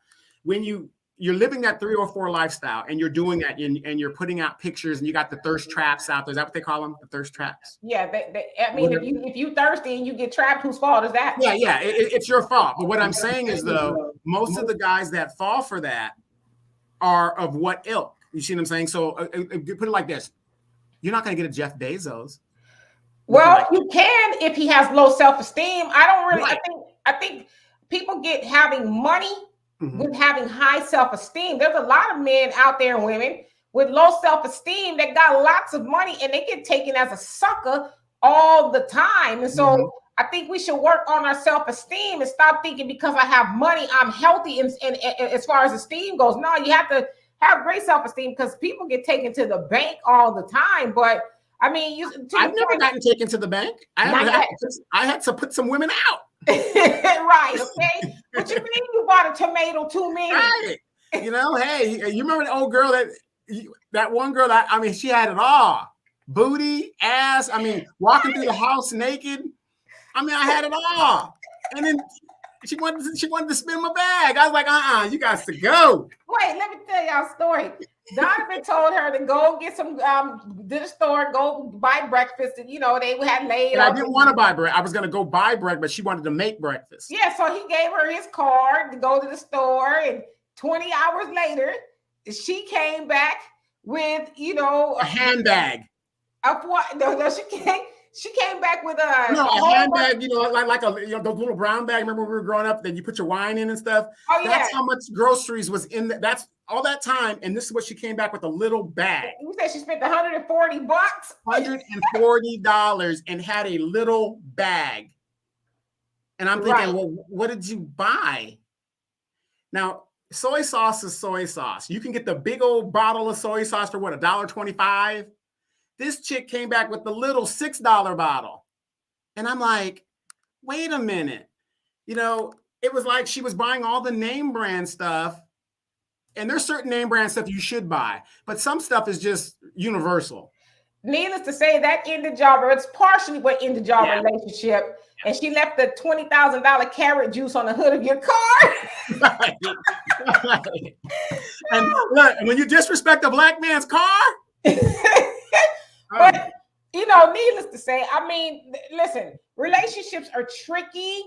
when you're living that 3 or 4 lifestyle, and you're doing that, and you're putting out pictures, and you got the thirst traps out there. Is that what they call them? The thirst traps? Yeah, if you thirsty and you get trapped, whose fault is that? Yeah, it's your fault. But what I'm saying is, though, most of the guys that fall for that are of what ilk? You see what I'm saying? So put it like this. You're not going to get a Jeff Bezos. Well, you can if he has low self-esteem. I don't really. Right. I think people get having money with having high self-esteem. There's a lot of men out there and women with low self-esteem that got lots of money and they get taken as a sucker all the time. And so I think we should work on our self-esteem and stop thinking because I have money, I'm healthy. And as far as esteem goes, no, you have to have great self-esteem because people get taken to the bank all the time. But I mean, I've never gotten taken to I had to put some women out. Right, okay. What you mean you bought a tomato too many? Right. Hey, you remember the old girl that one girl that she had it all. Booty, ass, walking through the house naked. I had it all. And then she wanted to spin my bag. I was like, you got to go. Wait, let me tell y'all a story. Donovan told her to go get some, to the store, go buy breakfast. And, they had laid. I didn't want to buy bread. I was going to go buy bread, but she wanted to make breakfast. Yeah, so he gave her his card to go to the store. And 20 hours later, she came back with, a handbag. She came back with a handbag, like those little brown bags. Remember when we were growing up that you put your wine in and stuff? Oh, yeah. That's how much groceries was in that. That's all that time. And this is what she came back with, a little bag. You said she spent $140? $140 and had a little bag. And I'm thinking, well, what did you buy? Now, soy sauce is soy sauce. You can get the big old bottle of soy sauce for what, $1.25? This chick came back with the little $6 bottle. And I'm like, wait a minute. It was like she was buying all the name brand stuff. And there's certain name brand stuff you should buy. But some stuff is just universal. Needless to say, that ended y'all. It's partially what ended y'all relationship. And she left the $20,000 carrot juice on the hood of your car. And look, when you disrespect a black man's car. But needless to say, I mean, listen, relationships are tricky.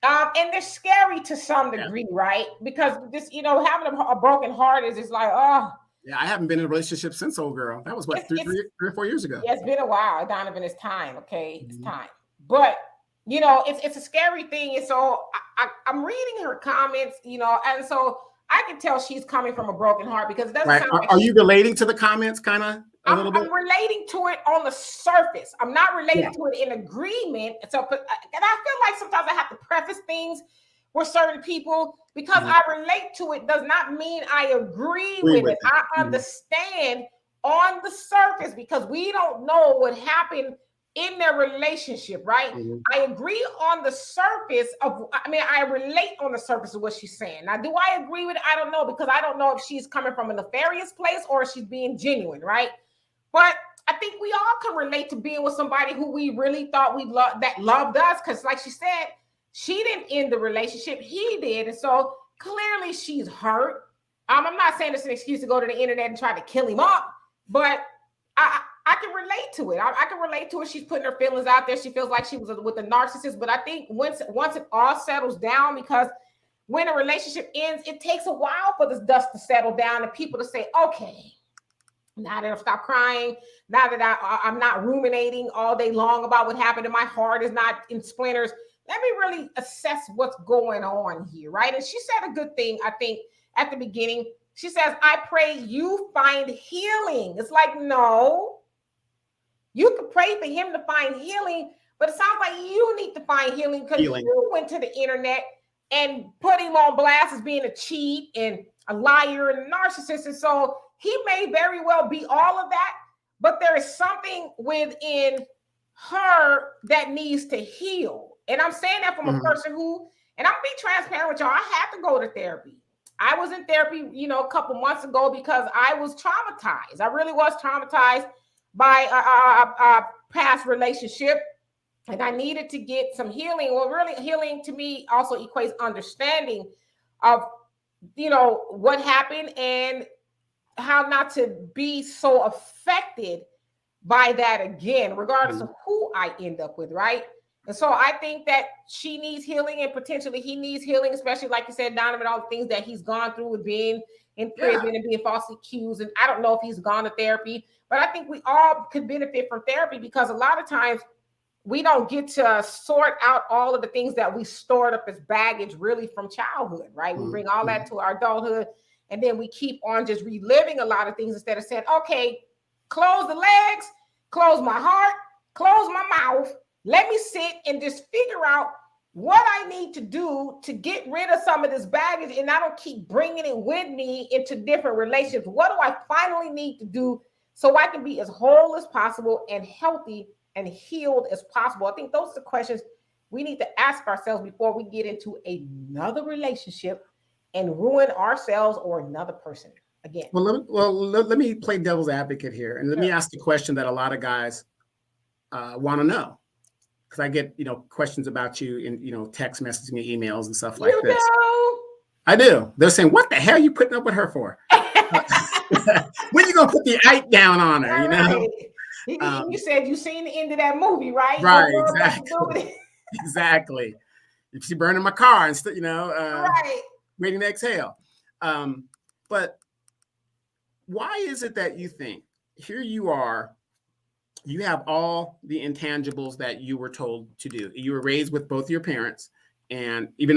And they're scary to some degree, right? Because this, having a broken heart is just like, oh. Yeah, I haven't been in a relationship since old girl. That was what, three or 4 years ago. Yeah, it's been a while, Donovan. It's time, okay? It's time. But it's a scary thing. And so I'm reading her comments, and so I can tell she's coming from a broken heart because it doesn't sound like. Are you relating to the comments, kind of? I'm relating to it on the surface. I'm not relating to it in agreement. So, and I feel like sometimes I have to preface things with certain people because I relate to it does not mean I agree with it. I understand on the surface because we don't know what happened in their relationship, right? I agree on the surface I relate on the surface of what she's saying. Now, do I agree with it? I don't know because I don't know if she's coming from a nefarious place or if she's being genuine, right? But I think we all can relate to being with somebody who we really thought we loved, that loved us. Because like she said, she didn't end the relationship. He did. And so clearly she's hurt. I'm not saying it's an excuse to go to the internet and try to kill him up, but I can relate to it. I can relate to it. She's putting her feelings out there. She feels like she was with a narcissist. But I think once it all settles down, because when a relationship ends, it takes a while for this dust to settle down and people to say, okay, now that I've stopped crying, now that I'm not ruminating all day long about what happened and my heart is not in splinters, let me really assess what's going on here, right? And she said a good thing, I think, at the beginning. She says, I pray you find healing. It's like, no, you could pray for him to find healing, but it sounds like you need to find healing because you went to the internet and put him on blast as being a cheat and a liar and a narcissist. And so he may very well be all of that, but there is something within her that needs to heal. And I'm saying that from a person who, and I'm being transparent with y'all, I had to go to therapy. I was in therapy, a couple months ago because I was traumatized. I really was traumatized by a past relationship. And I needed to get some healing. Well, really, healing to me also equates understanding of, what happened and how not to be so affected by that again, regardless of who I end up with, right? And so I think that she needs healing and potentially he needs healing, especially like you said, Donovan, all the things that he's gone through with being in prison and being falsely accused. And I don't know if he's gone to therapy, but I think we all could benefit from therapy because a lot of times we don't get to sort out all of the things that we stored up as baggage really from childhood, right? We bring all that to our adulthood and then we keep on just reliving a lot of things instead of saying, okay, close the legs, close my heart, close my mouth. Let me sit and just figure out what I need to do to get rid of some of this baggage and I don't keep bringing it with me into different relationships. What do I finally need to do so I can be as whole as possible and healthy and healed as possible? I think those are the questions we need to ask ourselves before we get into another relationship and ruin ourselves or another person again. Well, let me play devil's advocate here. And let me ask the question that a lot of guys want to know. Because I get, questions about you in, text messaging and emails and stuff like this. I do. They're saying, what the hell are you putting up with her for? When are you going to put the Ike down on her, Right. You said you seen the end of that movie, right? Right, exactly. Exactly. She burning my car and right. waiting to exhale. But why is it that you think here you are, you have all the intangibles that you were told to do. You were raised with both your parents and even,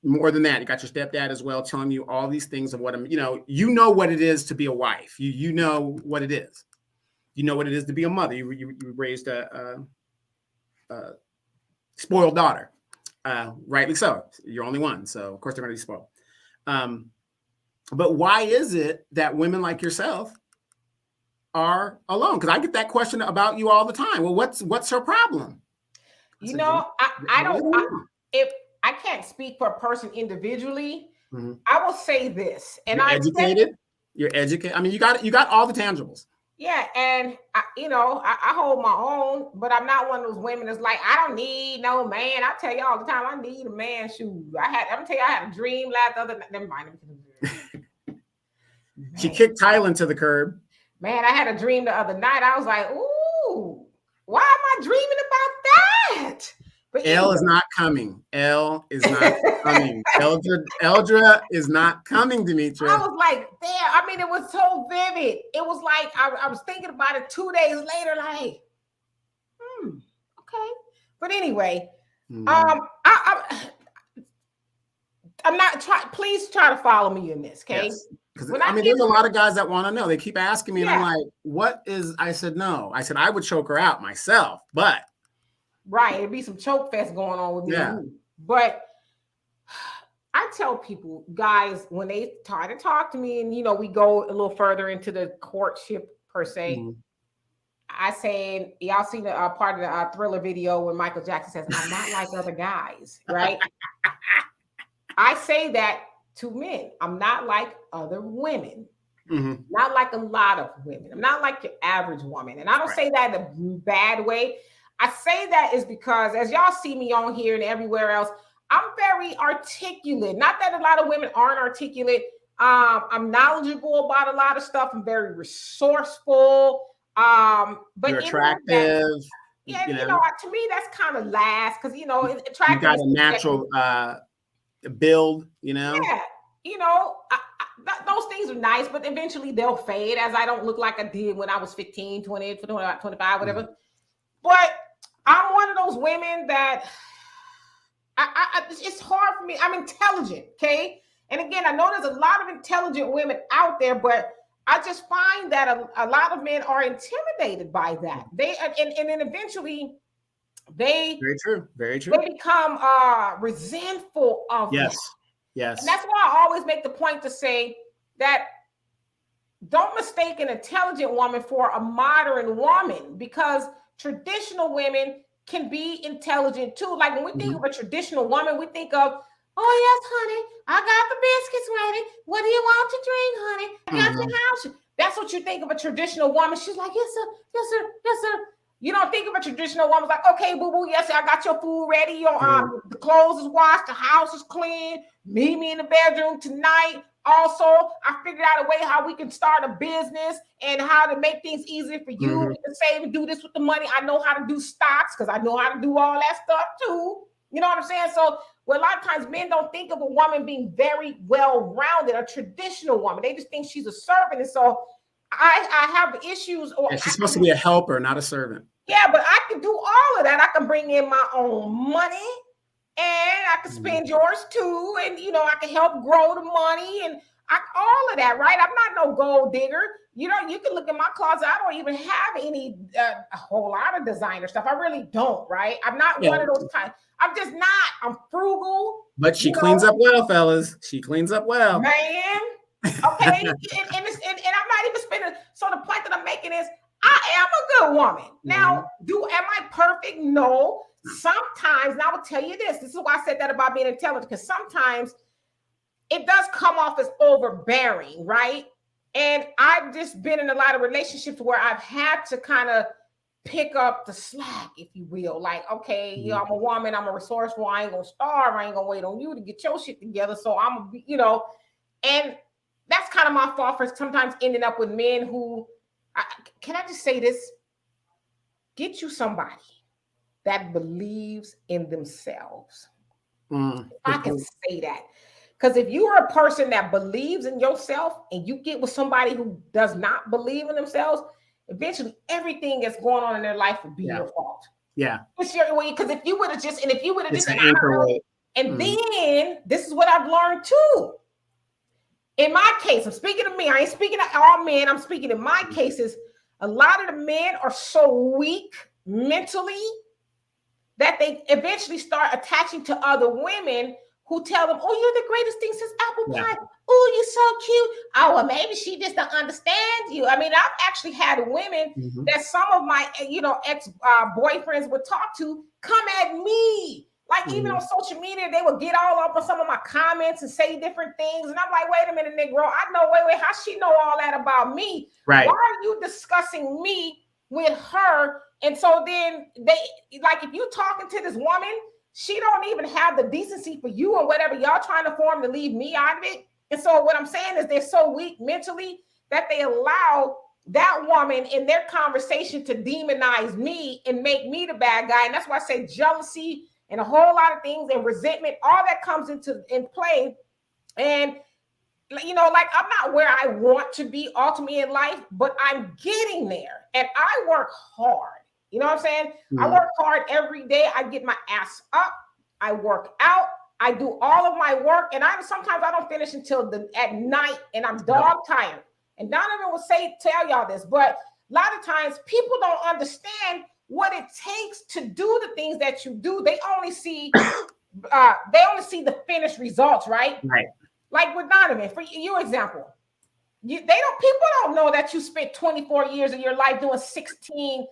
more than that, you got your stepdad as well, telling you all these things of what what it is to be a wife. You know what it is. You know what it is to be a mother. You raised a spoiled daughter, rightly so. You're only one, so of course they're going to be spoiled. But why is it that women like yourself are alone? Because I get that question about you all the time. Well, what's her problem? If I can't speak for a person individually, I will say this. And you're educated. You're educated. I mean, you got all the tangibles. Yeah, and I hold my own, but I'm not one of those women that's like, I don't need no man. I tell you all the time, I need a man. Shoot, I'm gonna tell you, I had a dream last other. Never mind. She kicked Thailand to the curb. Man, I had a dream the other night. I was like, ooh, why am I dreaming about that? But L is anyway. not coming. L is not coming. Eldra is not coming, I Demetra. was like, there. I mean, it was so vivid. It was like I was thinking about it 2 days later, like, okay. But anyway, Mm, I'm not trying. Please try to follow me in this, okay? yes. Because When I I mean, get there's a to lot of guys that want to know. They keep asking me, and I'm yeah, like, what is, I said, no. I said, I would choke her out myself. But right, it'd be some choke fest going on with me and yeah. you. But I tell people, guys, when they try to talk to me, and we go a little further into the courtship per se. Mm. I say, y'all seen the part of the Thriller video when Michael Jackson says, "I'm not like other guys," right? I say that to men. I'm not like other women. Mm-hmm. Not like a lot of women. I'm not like your average woman. And I don't Right. say that in a bad way. I say that is because as y'all see me on here and everywhere else, I'm very articulate. Not that a lot of women aren't articulate. I'm knowledgeable about a lot of stuff. I'm very resourceful. You're But in that, attractive. yeah, You know, to me, that's kind of last because you got attractiveness a is subjective. natural build, you know. Yeah, those things are nice, but eventually they'll fade as I don't look like I did when I was 15, 20, 25, Mm. whatever. But I'm one of those women that it's hard for me. I'm intelligent, okay? And again, I know there's a lot of intelligent women out there, but I just find that a lot of men are intimidated by that. And then eventually they Very true. Very true. they become resentful of that. Yes. And Yes. that's why I always make the point to say that don't mistake an intelligent woman for a modern woman because traditional women can be intelligent too. Like when we think Mm-hmm. of a traditional woman, we think of, oh, yes, honey, I got the biscuits ready. What do you want to drink, honey? I got Mm-hmm. your house. That's what you think of a traditional woman. She's like, yes, sir, yes, sir, yes, sir. You don't think of a traditional woman like, okay, boo boo, yes, I got your food ready. The clothes is washed, the house is clean. Meet me in the bedroom tonight. Also, I figured out a way how we can start a business and how to make things easier for you. Mm-hmm. We can save and do this with the money. I know how to do stocks because I know how to do all that stuff too. You know what I'm saying? So, well, a lot of times men don't think of a woman being very well rounded, a traditional woman. They just think she's a servant. And so I have issues. Yeah, she's supposed to be a helper, not a servant. Yeah, but I can do all of that. I can bring in my own money and I can Mm-hmm. spend yours too. And, I can help grow the money and all of that, right? I'm not no gold digger. You can look in my closet. I don't even have any, a whole lot of designer stuff. I really don't, right? I'm not Yeah. one of those types. I'm just not. I'm frugal, But she cleans up well, fellas. She cleans up well. man. Okay. And I'm not even spending. So the point that I'm making is I am a good woman. Now, am I perfect? No. Sometimes, and I will tell you this. This is why I said that about being intelligent, because sometimes it does come off as overbearing, right? And I've just been in a lot of relationships where I've had to kind of pick up the slack, if you will. Like, okay, I'm a woman, I'm a resourceful, I ain't gonna starve, I ain't gonna wait on you to get your shit together. So I'm gonna be, and that's kind of my fault for sometimes ending up with men who can I just say this? Get you somebody that believes in themselves. I can say that. Because if you are a person that believes in yourself and you get with somebody who does not believe in themselves, eventually everything that's going on in their life will be your fault. Yeah. Because if you would have just, and It's an anchor weight. And then this is what I've learned too. In my case, I'm speaking of me. I ain't speaking of all men. I'm speaking in my cases. A lot of the men are so weak mentally that they eventually start attaching to other women who tell them, oh, you're the greatest thing since apple pie. Oh, you're so cute. Oh, well, maybe she just don't understand you. I mean, I've actually had women that some of my, ex boyfriends would talk to come at me. Like even on social media, they would get all up on some of my comments and say different things. And I'm like, wait a minute, Negro. I know, wait, how she know all that about me? Right. Why are you discussing me with her? And so then if you talking to this woman, she don't even have the decency for you or whatever y'all trying to form to leave me out of it. And so what I'm saying is they're so weak mentally that they allow that woman in their conversation to demonize me and make me the bad guy. And that's why I say jealousy and a whole lot of things and resentment, all that comes in play. And you know, like I'm not where I want to be ultimately in life, but I'm getting there and I work hard. You know what I'm saying? Mm-hmm. I work hard every day. I get my ass up. I work out. I do all of my work, and sometimes I don't finish until at night, and I'm dog tired. And Donovan will tell y'all this, but a lot of times people don't understand what it takes to do the things that you do. They only see the finished results, right? Right. Like with Donovan, for your example, people don't know that you spent 24 years of your life doing 16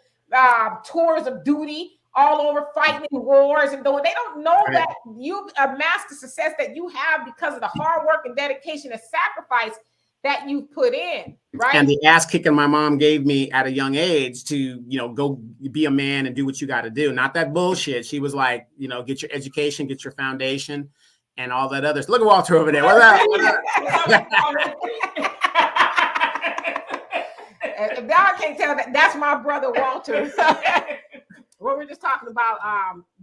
tours of duty all over fighting in wars, and they don't know that you amassed the success that you have because of the hard work and dedication and sacrifice that you put in, right? And the ass kicking my mom gave me at a young age to, you know, go be a man and do what you got to do. Not that bullshit. She was like, you know, get your education, get your foundation, and all that others. Look at Walter over there. What's up? If y'all can't tell, that's my brother Walter. Well, we're just talking about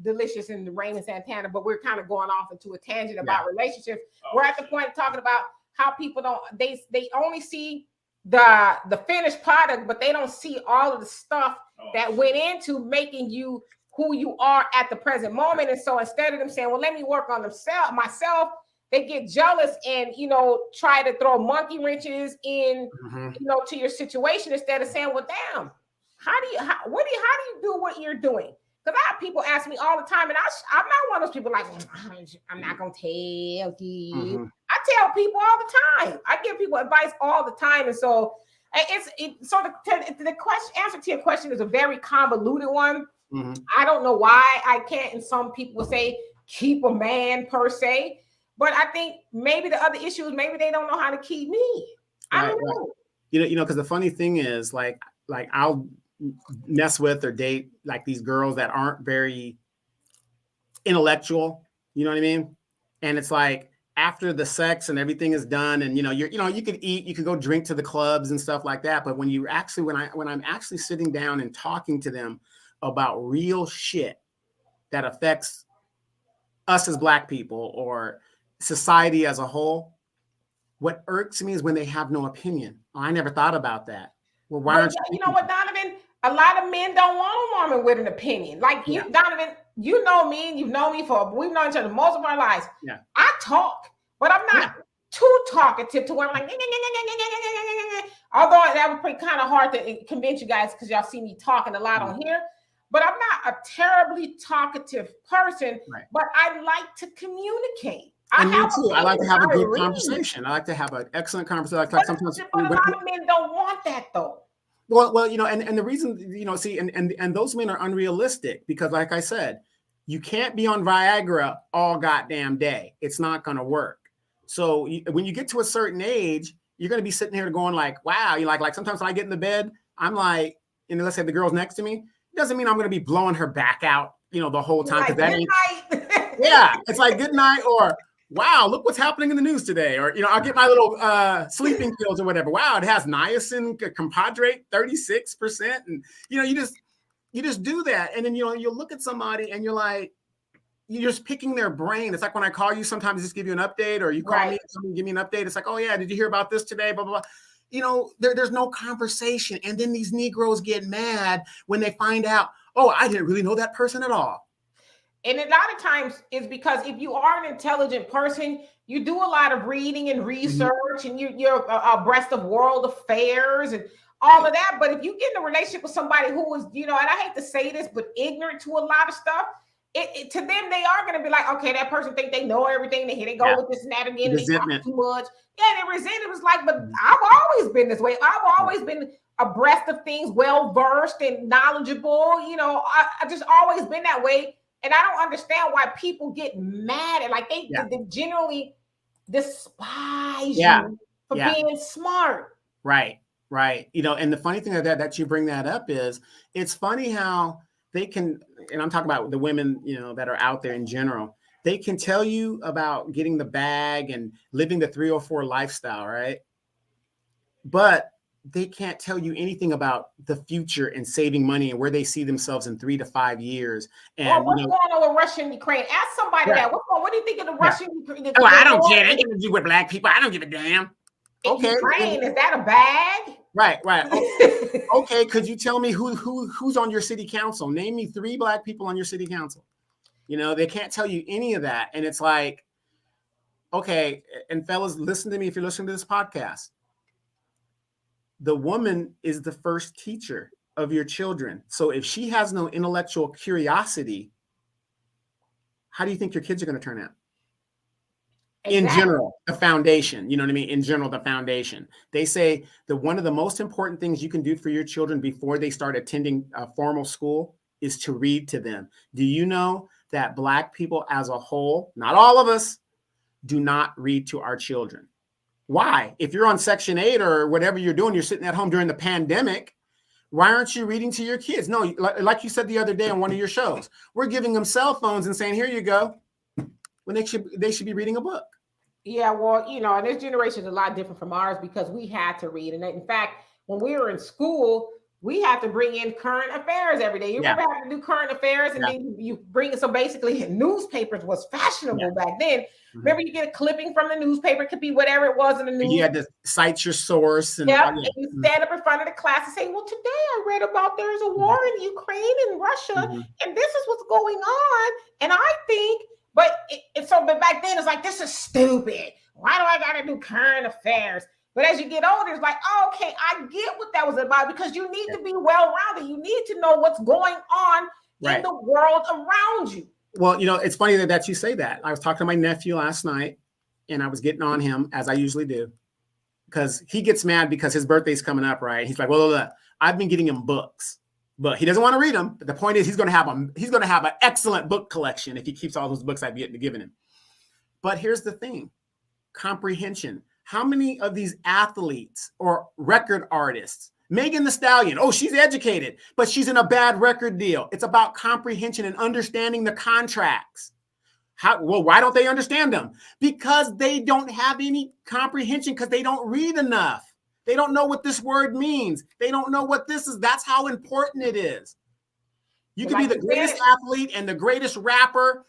Deelishis and the Raymond Santana, but we're kind of going off into a tangent about relationships. We're at the point of talking about how people they only see the finished product, but they don't see all of the stuff that went into making you who you are at the present moment. And so instead of them saying, well, let me work on myself, they get jealous and, you know, try to throw monkey wrenches in, you know, to your situation instead of saying, well, damn, how do you do what you're doing? Because I have people ask me all the time, and I'm not one of those people like, I'm not going to tell you. I tell people all the time. I give people advice all the time. And so the answer to your question is a very convoluted one. I don't know why I can't, and some people will say, keep a man per se. But I think maybe the other issue is maybe they don't know how to keep me. I don't know. You know, because the funny thing is, like I'll mess with or date like these girls that aren't very intellectual, you know what I mean? And it's like after the sex and everything is done, and you could eat, you could go drink to the clubs and stuff like that. But when I'm actually sitting down and talking to them about real shit that affects us as Black people or society as a whole, what irks me is when they have no opinion. Oh, I never thought about that. Well, why aren't you know what, Donovan? A lot of men don't want a woman with an opinion. Like you, Donovan, you know me, and you've known me we've known each other most of our lives. Yeah. I talk, but I'm not too talkative to where I'm like, although that would be kind of hard to convince you guys because y'all see me talking a lot on here. But I'm not a terribly talkative person, but I like to communicate. And me too. I like to have a good conversation. I like to have an excellent conversation. But a lot of men don't want that though. Well, you know, and the reason, you know, see, and those men are unrealistic because, like I said, you can't be on Viagra all goddamn day. It's not going to work. So when you get to a certain age, you're going to be sitting here going like, wow, you like sometimes when I get in the bed, I'm like, you know, let's say the girl's next to me. It doesn't mean I'm going to be blowing her back out, you know, the whole time. Like, that ain't. Yeah, it's like good night or wow, look what's happening in the news today. Or, you know, I'll get my little sleeping pills or whatever. Wow, it has niacin, compadre, 36%. And, you know, you just do that. And then, you know, you'll look at somebody and you're like, you're just picking their brain. It's like when I call you, sometimes I just give you an update, or you call me, give me an update. It's like, oh yeah, did you hear about this today? Blah, blah, blah. You know, there's no conversation. And then these Negroes get mad when they find out, oh, I didn't really know that person at all. And a lot of times it's because if you are an intelligent person, you do a lot of reading and research, and you're abreast of world affairs and all of that. But if you get in a relationship with somebody who is, you know, and I hate to say this, but ignorant to a lot of stuff, to them, they are going to be like, okay, that person think they know everything. They go with this and that again. They talk too much. Yeah, they resent it. It was like, but I've always been this way. I've always been abreast of things, well-versed and knowledgeable. You know, I just always been that way. And I don't understand why people get mad and like they generally despise you for being smart. Right. You know, and the funny thing that you bring that up is it's funny how they can, and I'm talking about the women, you know, that are out there in general, they can tell you about getting the bag and living the 304 lifestyle, right? But they can't tell you anything about the future and saving money and where they see themselves in 3 to 5 years. Or And, what's going on with Russia and Ukraine? Ask somebody right, that. What do you think of the yeah. Russian Oh, I the don't war care. They ain't gonna do with black people. I don't give a damn. in Okay. Ukraine? Is that a bag? Right. Oh, okay. Could you tell me who's on your city council? Name me 3 black people on your city council. They can't tell you any of that. And it's like, okay. And fellas, listen to me if you're listening to this podcast. The woman is the first teacher of your children. So if she has no intellectual curiosity, how do you think your kids are going to turn out? Exactly. In general, the foundation, you know what I mean? In general, the foundation. They say that one of the most important things you can do for your children before they start attending a formal school is to read to them. Do you know that black people as a whole, not all of us, do not read to our children? Why? If you're on Section 8 or whatever you're doing, you're sitting at home during the pandemic, why aren't you reading to your kids? No, like you said the other day on one of your shows, we're giving them cell phones and saying, here you go, when they should be reading a book. Yeah, well, and this generation is a lot different from ours because we had to read. And in fact, when we were in school, we had to bring in current affairs every day. You remember having to do current affairs, and then you bring it. So basically, newspapers was fashionable back then. Mm-hmm. Remember, you get a clipping from the newspaper. It could be whatever it was in the news. You had to cite your source. And, and you stand up in front of the class and say, well, today I read about there's a war in Ukraine and Russia, and this is what's going on. And I think, but back then it's like, this is stupid. Why do I got to do current affairs? But as you get older, it's like, oh, okay, I get what that was about, because you need to be well-rounded. You need to know what's going on in the world around you. Well, it's funny that you say that. I was talking to my nephew last night, and I was getting on him, as I usually do, because he gets mad because his birthday's coming up, right? He's like, well, I've been getting him books, but he doesn't want to read them. But the point is, he's going to have an excellent book collection if he keeps all those books I've given him. But here's the thing: comprehension. How many of these athletes or record artists, Megan Thee Stallion, she's educated, but she's in a bad record deal. It's about comprehension and understanding the contracts. Why don't they understand them? Because they don't have any comprehension, because they don't read enough. They don't know what this word means. They don't know what this is. That's how important it is. You can be the greatest athlete and the greatest rapper.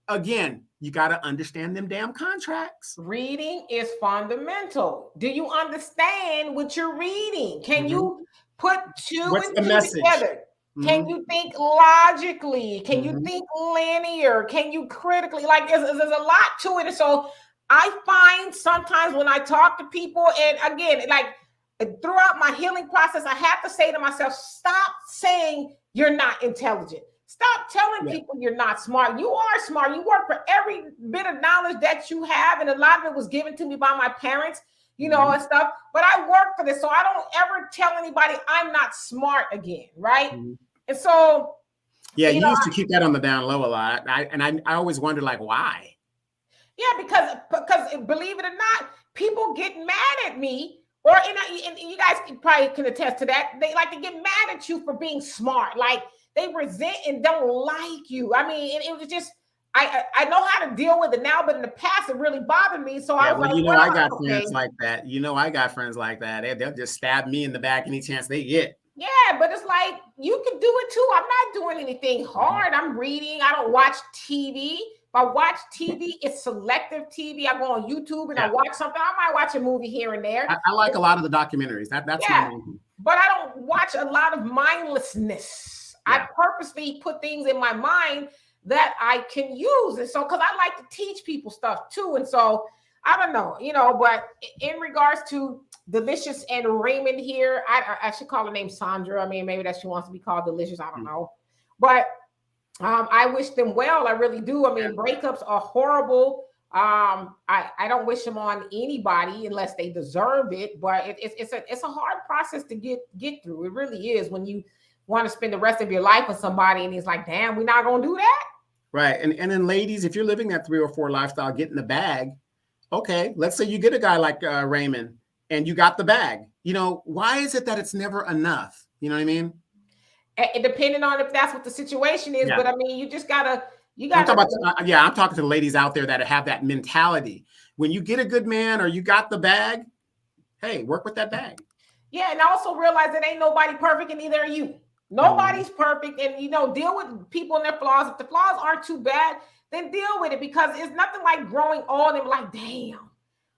Again, you got to understand them damn contracts. Reading is fundamental. Do you understand what you're reading? Can you put two and two together? Can you think logically? Can you think linear? Can you critically? Like, there's a lot to it. And so I find sometimes when I talk to people, and again, like throughout my healing process, I have to say to myself, stop saying you're not intelligent. Stop telling people you're not smart. You are smart. You work for every bit of knowledge that you have. And a lot of it was given to me by my parents, and stuff. But I work for this. So I don't ever tell anybody I'm not smart again. Right. And so. Yeah, you used to keep that on the down low a lot. I always wondered, like, why? Yeah, because believe it or not, people get mad at me. And you guys probably can attest to that. They like to get mad at you for being smart. Like, they resent and don't like you. I mean, it was just, I know how to deal with it now, but in the past, it really bothered me. So I was like, I got friends like that. I got friends like that. They'll just stab me in the back any chance they get. Yeah, but it's like, you can do it too. I'm not doing anything hard. I'm reading. I don't watch TV. If I watch TV, it's selective TV. I go on YouTube and I watch something. I might watch a movie here and there. I like a lot of the documentaries. That's my main. But I don't watch a lot of mindlessness. I purposely put things in my mind that I can use. And so, because I like to teach people stuff too. And so, I don't know, but in regards to Deelishis and Raymond here, I should call her name Sandra. I mean, maybe that she wants to be called Deelishis. I don't know. But I wish them well. I really do. I mean, breakups are horrible. I don't wish them on anybody unless they deserve it. But it's a hard process to get through. It really is, when you want to spend the rest of your life with somebody and he's like, damn, we're not going to do that. Right. And then ladies, if you're living that 3 or 4 lifestyle, get in the bag. Okay. Let's say you get a guy like Raymond and you got the bag. Why is it that it's never enough? You know what I mean? Depending on if that's what the situation is. But I mean, you gotta. I'm talking to the ladies out there that have that mentality. When you get a good man or you got the bag, hey, work with that bag. Yeah, and also realize that ain't nobody perfect, and neither are you. Nobody's perfect, and deal with people and their flaws. If the flaws aren't too bad, then deal with it, because it's nothing like growing old and like, damn,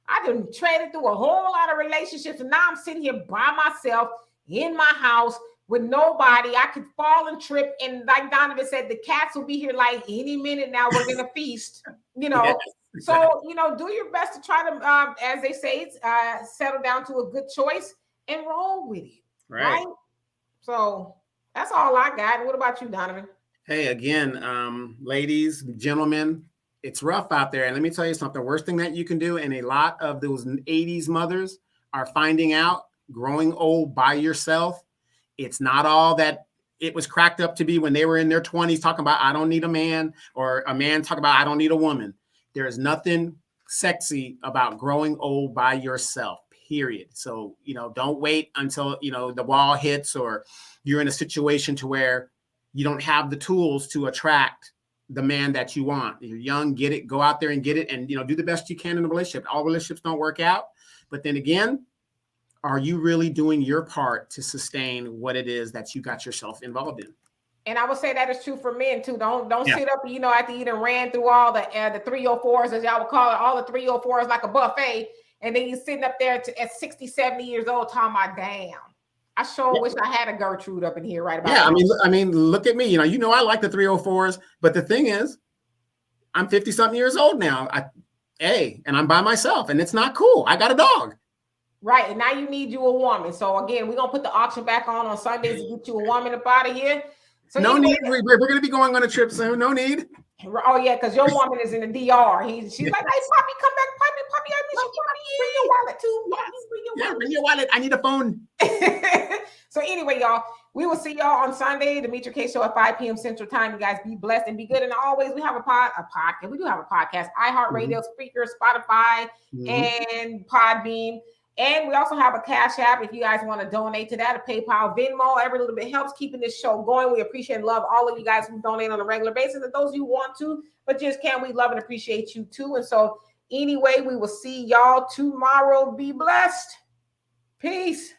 I done traded through a whole lot of relationships, and now I'm sitting here by myself in my house with nobody. I could fall and trip, and like Donovan said, the cats will be here like any minute now. We're gonna feast, Yes, So do your best to try to, as they say, settle down to a good choice and roll with it, right? So that's all I got. What about you, Donovan? Hey, again, ladies, gentlemen, it's rough out there. And let me tell you something. The worst thing that you can do, and a lot of those 80s mothers are finding out, growing old by yourself, it's not all that it was cracked up to be when they were in their 20s talking about, I don't need a man, or a man talking about, I don't need a woman. There is nothing sexy about growing old by yourself, period. So, don't wait until, the wall hits, or you're in a situation to where you don't have the tools to attract the man that you want. You're young, get it, go out there and get it, and, do the best you can in a relationship. All relationships don't work out. But then again, are you really doing your part to sustain what it is that you got yourself involved in? And I would say that is true for men too. Don't sit up, after you done ran through all the 304s, as y'all would call it, all the 304s like a buffet, and then you sitting up there at 60, 70 years old talking about, damn, I sure wish I had a Gertrude up in here right about now. I mean, look at me. I like the 304s, but the thing is, I'm 50 something years old now. And I'm by myself, and it's not cool. I got a dog. Right, and now you need you a woman. So again, we're gonna put the auction back on Sundays to get you a woman up out of here. So no need. We're going to be going on a trip soon. No need. Oh yeah, because your woman is in the DR. She's like, hey, Poppy, come back, Poppy, I miss you. Bring your wallet too. Yes. Bring your wallet. I need a phone. So anyway, y'all, we will see y'all on Sunday, the Meet Your Case Show at 5 p.m. Central Time. You guys be blessed and be good. And always, we have a podcast. We do have a podcast. iHeartRadio, Spreaker, Spotify, and Podbean. And we also have a Cash App if you guys want to donate to that, a PayPal, Venmo. Every little bit helps keeping this show going. We appreciate and love all of you guys who donate on a regular basis, and those you want to, but just can't. We love and appreciate you too. And so anyway, we will see y'all tomorrow. Be blessed. Peace.